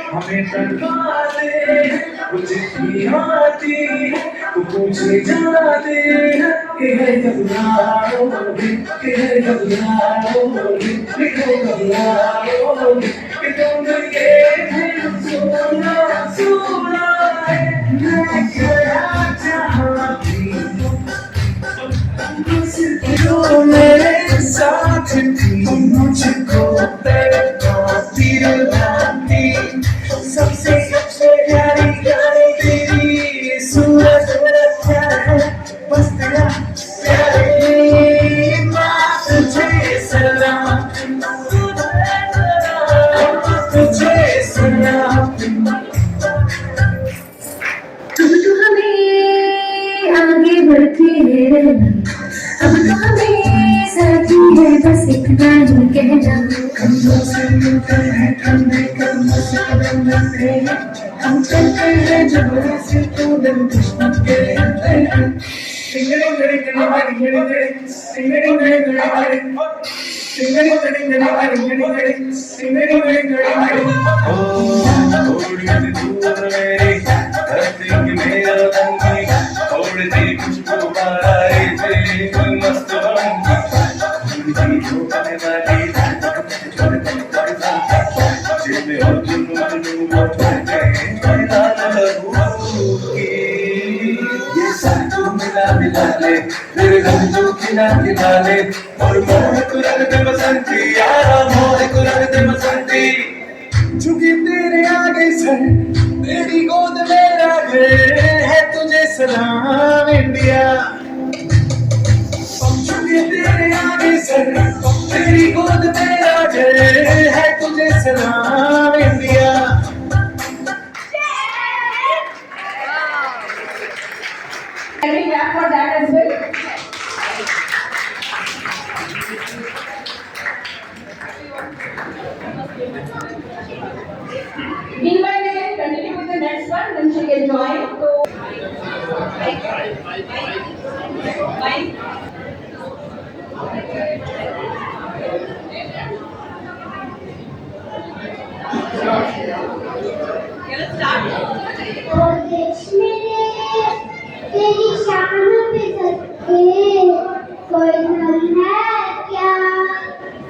हमें तड़पा दे कुछ भी आती तू पूछे जाते कि है घबराओगी कि है घबराओगी लिखो घबराओगी कि तुम ये सोना सोना है मैं क्या चाहती जो मेरे साथ थी मुझको तड़पाती रुलाती सबसे प्यारी प्यारी तेरी सूरत लगता है बस तेरा प्यारी बात तुझे सलाम तुझे सलाम बढ़ती है अब तो मेरे साथी है बस इतना ही कहना कंधों से मिलते हैं ठंडे कदमों से कदम मिलते हैं हम चलते हैं जब से तो दिल किस्मत के रहते हैं टिंगड़ी गड़ी गड़ी गड़ी गड़ी गड़ी टिंगड़ी गड़ी गड़ी गड़ी टिंगड़ी गड़ी गड़ी गड़ी गड़ी गड़ी टिंगड़ी गड़ी गड़ी गड़ी ओ थोड़ी सी दूर मेरी धरती की मेरा रंगी थोड़ी सी खुशबू बाराए तेरी मस्त बनगी थोड़ी सी झोंकने वाली छोटे छोटे जिसमें और जुनून बोलते हैं लाल लहू की ये सब तू मिला मिला ले मेरे गंजू खिला खिला ले और मोह कुरल दे बसंती यारा मोह कुरल दे बसंती झुकी तेरे आगे सर तेरी गोद मेरा घर है तुझे सलाम इंडिया झुकी तेरे आगे सर तेरी गोद मेरा घर है तुझे सलाम India Can we clap for that as well? Meanwhile, they can continue with the next one, then she can join. So, और देश मेरे तेरी शान पे सदके कोई धन है क्या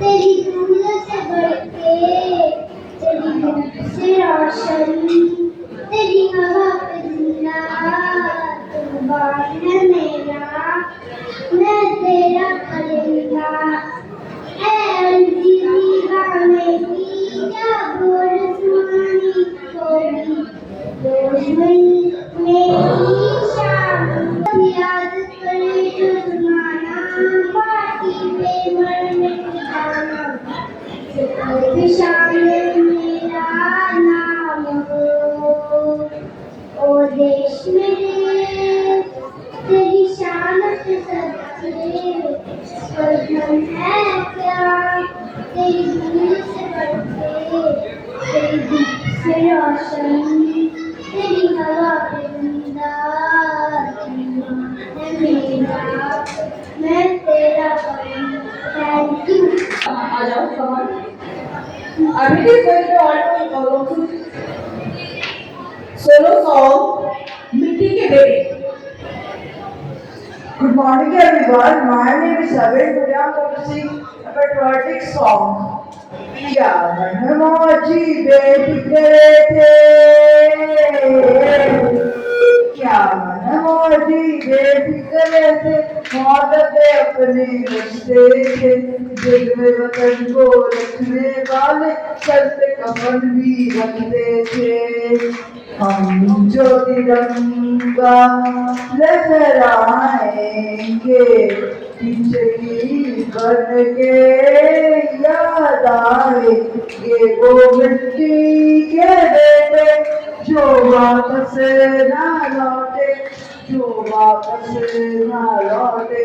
तेरी धूल से बढ़ के तेरी धूप से रोशन तेरी हवा पे जिंदा तू बात है मेरा मैं तेरा खलीला है दीवा मेरी क्या बोल सुनानी थोड़ी रोज मेरी शाम याद करे जो जमाना बाकी पे मरने की जाना शाम मेरा नाम हो ओ देश मेरे तेरी शान पे सच्चे कोई धन है क्या तेरी धूल से बढ़ के तेरी धूप से रोशन तेरी हवा पे जिंदा है मेरा मैं तेरा थैंक यू आ जाओ, come on. Abhiti is going to also solo song, मिट्टी के बेटे. Good morning everyone. My name is Abhay. Today I am going to sing a patriotic song. क्या मनमोजी बेफिक्रे थे क्या मनमोजी बेफिक्रे थे मौलते अपने बसते थे दिल में वतन को रखने वाले सर पे कफन भी रखते थे हम जो तिरंगा लहराएंगे पिछली बन के याद आएंगे वो मिट्टी के बेटे जो वापस ना लौटे जो वापस ना लौटे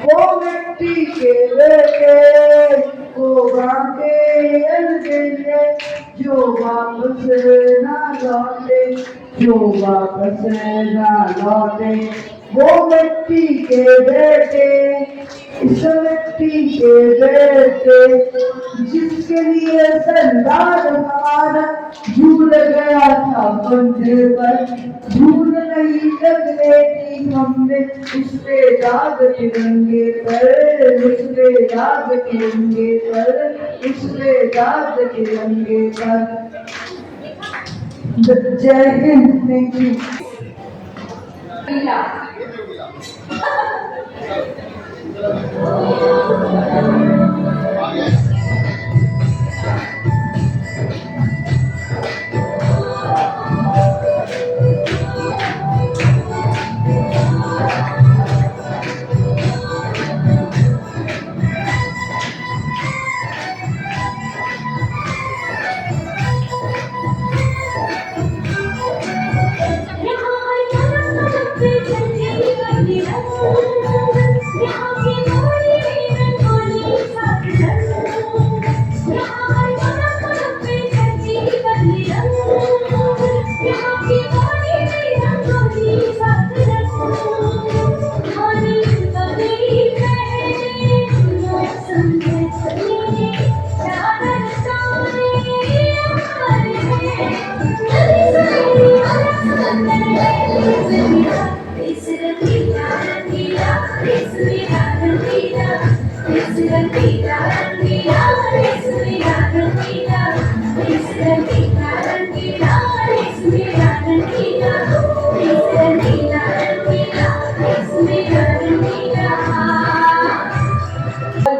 वो मिट्टी के बेटे को बांके अलगेंगे जो वापस ना लौटे जो वापस ना लौटे वो मिट्टी के बेटे इस मिट्टी के बेटे जिसके लिए सरदार हमारा झूल गया था बंधे पर झूल नहीं लगने दी हमने उसके दाग तिरंगे पर उसके दाग तिरंगे पर उसके दाग तिरंगे पर जय हिंद थैंक यू यहाँ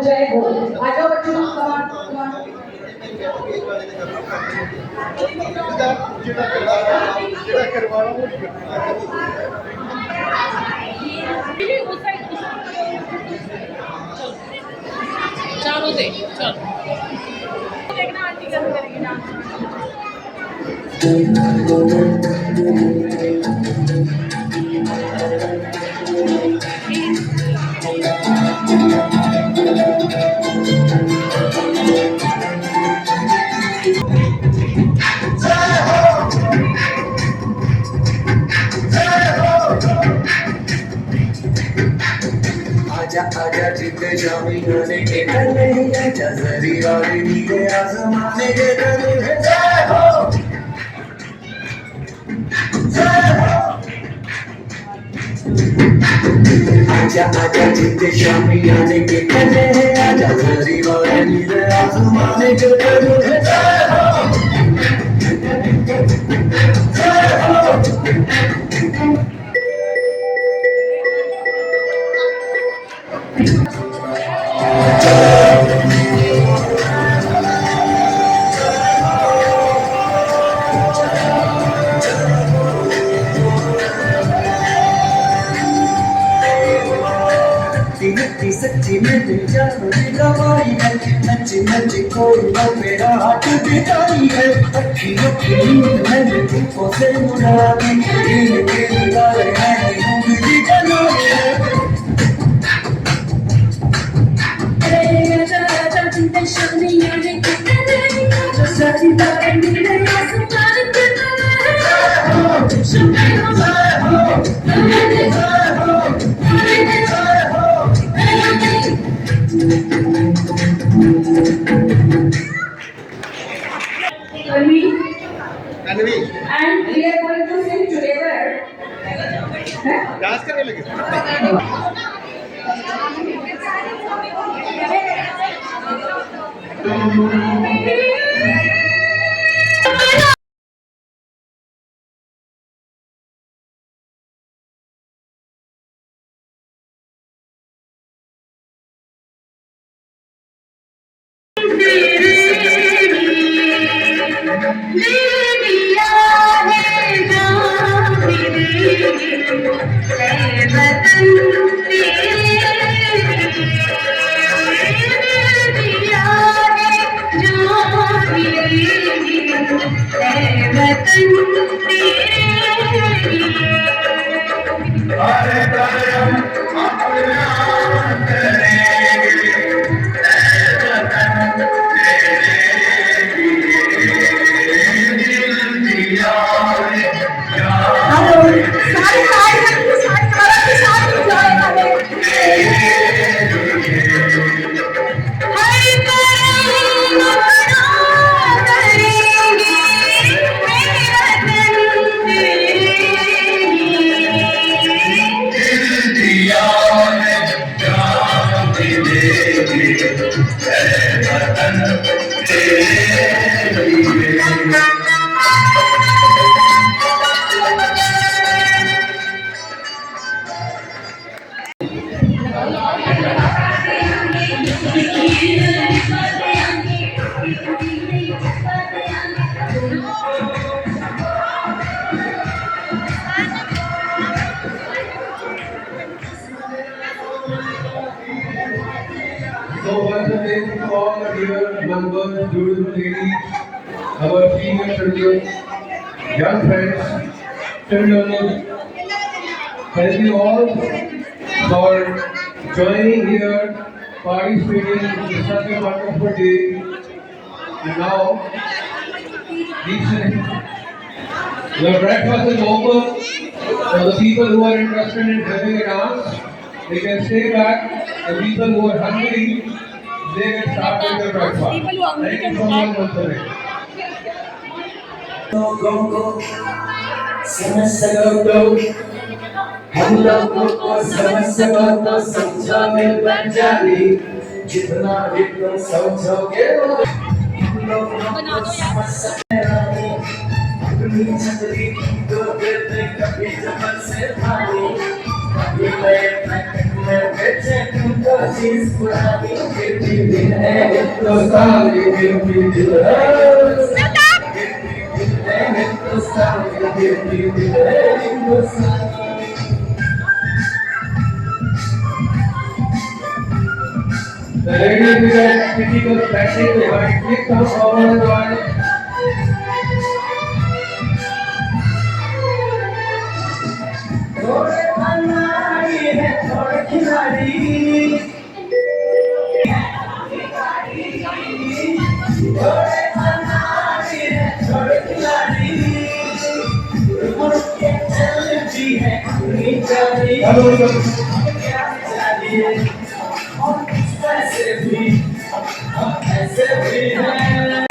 जय हो। आ जाओ बच्चों, come on, come on. ਜਿਹੜਾ ਕਰਵਾਉਣਾ ਉਹ ਨਹੀਂ ਕਰਨਾ। चारों से चलो देखना आंटी कैसे करेगी डांस। आजा आजा जिते जामी गाने के गले आजा जरी वाली नीले आसमाने के गले जय हो जय हो। आजा आजा जिते शामी गाने के गले आजा जरी वाली नीले आसमाने के गले जय हो जय हो। नच्ची सच्ची में दिल जाने गवाई है नच्ची नच्ची कोई ना मेरा हाथ बिताई है अखी अखी नींद मैंने तुमको से मुड़ा दी नींद के निगाहे मैंने उंगली बनाई है आजा आजा जिंदे शानी यानी जो सारी बातें मेरे आसमान के तले शुक्र Tanvi and we are going to sing together. Dance करने लगे। So once again to all the dear members, beautiful ladies, our senior children, young friends, children, Thank you all for joining here, participating in such a wonderful day. And now, the breakfast is over. For the people who are interested in having a dance, they can stay back. The people who are hungry, they can start with their breakfast. Thank you so much once again. लोगों को समझ सको तो हम लोगों को समझ सको तो समझो में बन जाएगी जितना भी तुम समझोगे वो हम लोगों को समझ सकते हैं अपनी छतरी को देते कभी जबल से भारी कभी नए पैकेट में बेचे तुमको चीज पुरानी गिरती भी है तो सारी गिरती भी है The ladies with their typical fashion, they might please come forward and थोड़े अनाड़ी है थोड़े खिलाड़ी थोड़े अनाड़ी है थोड़े खिलाड़ी मुड़ के चलती है अपनी चाली क्या चाहिए और किस पैसे भी हम ऐसे भी हैं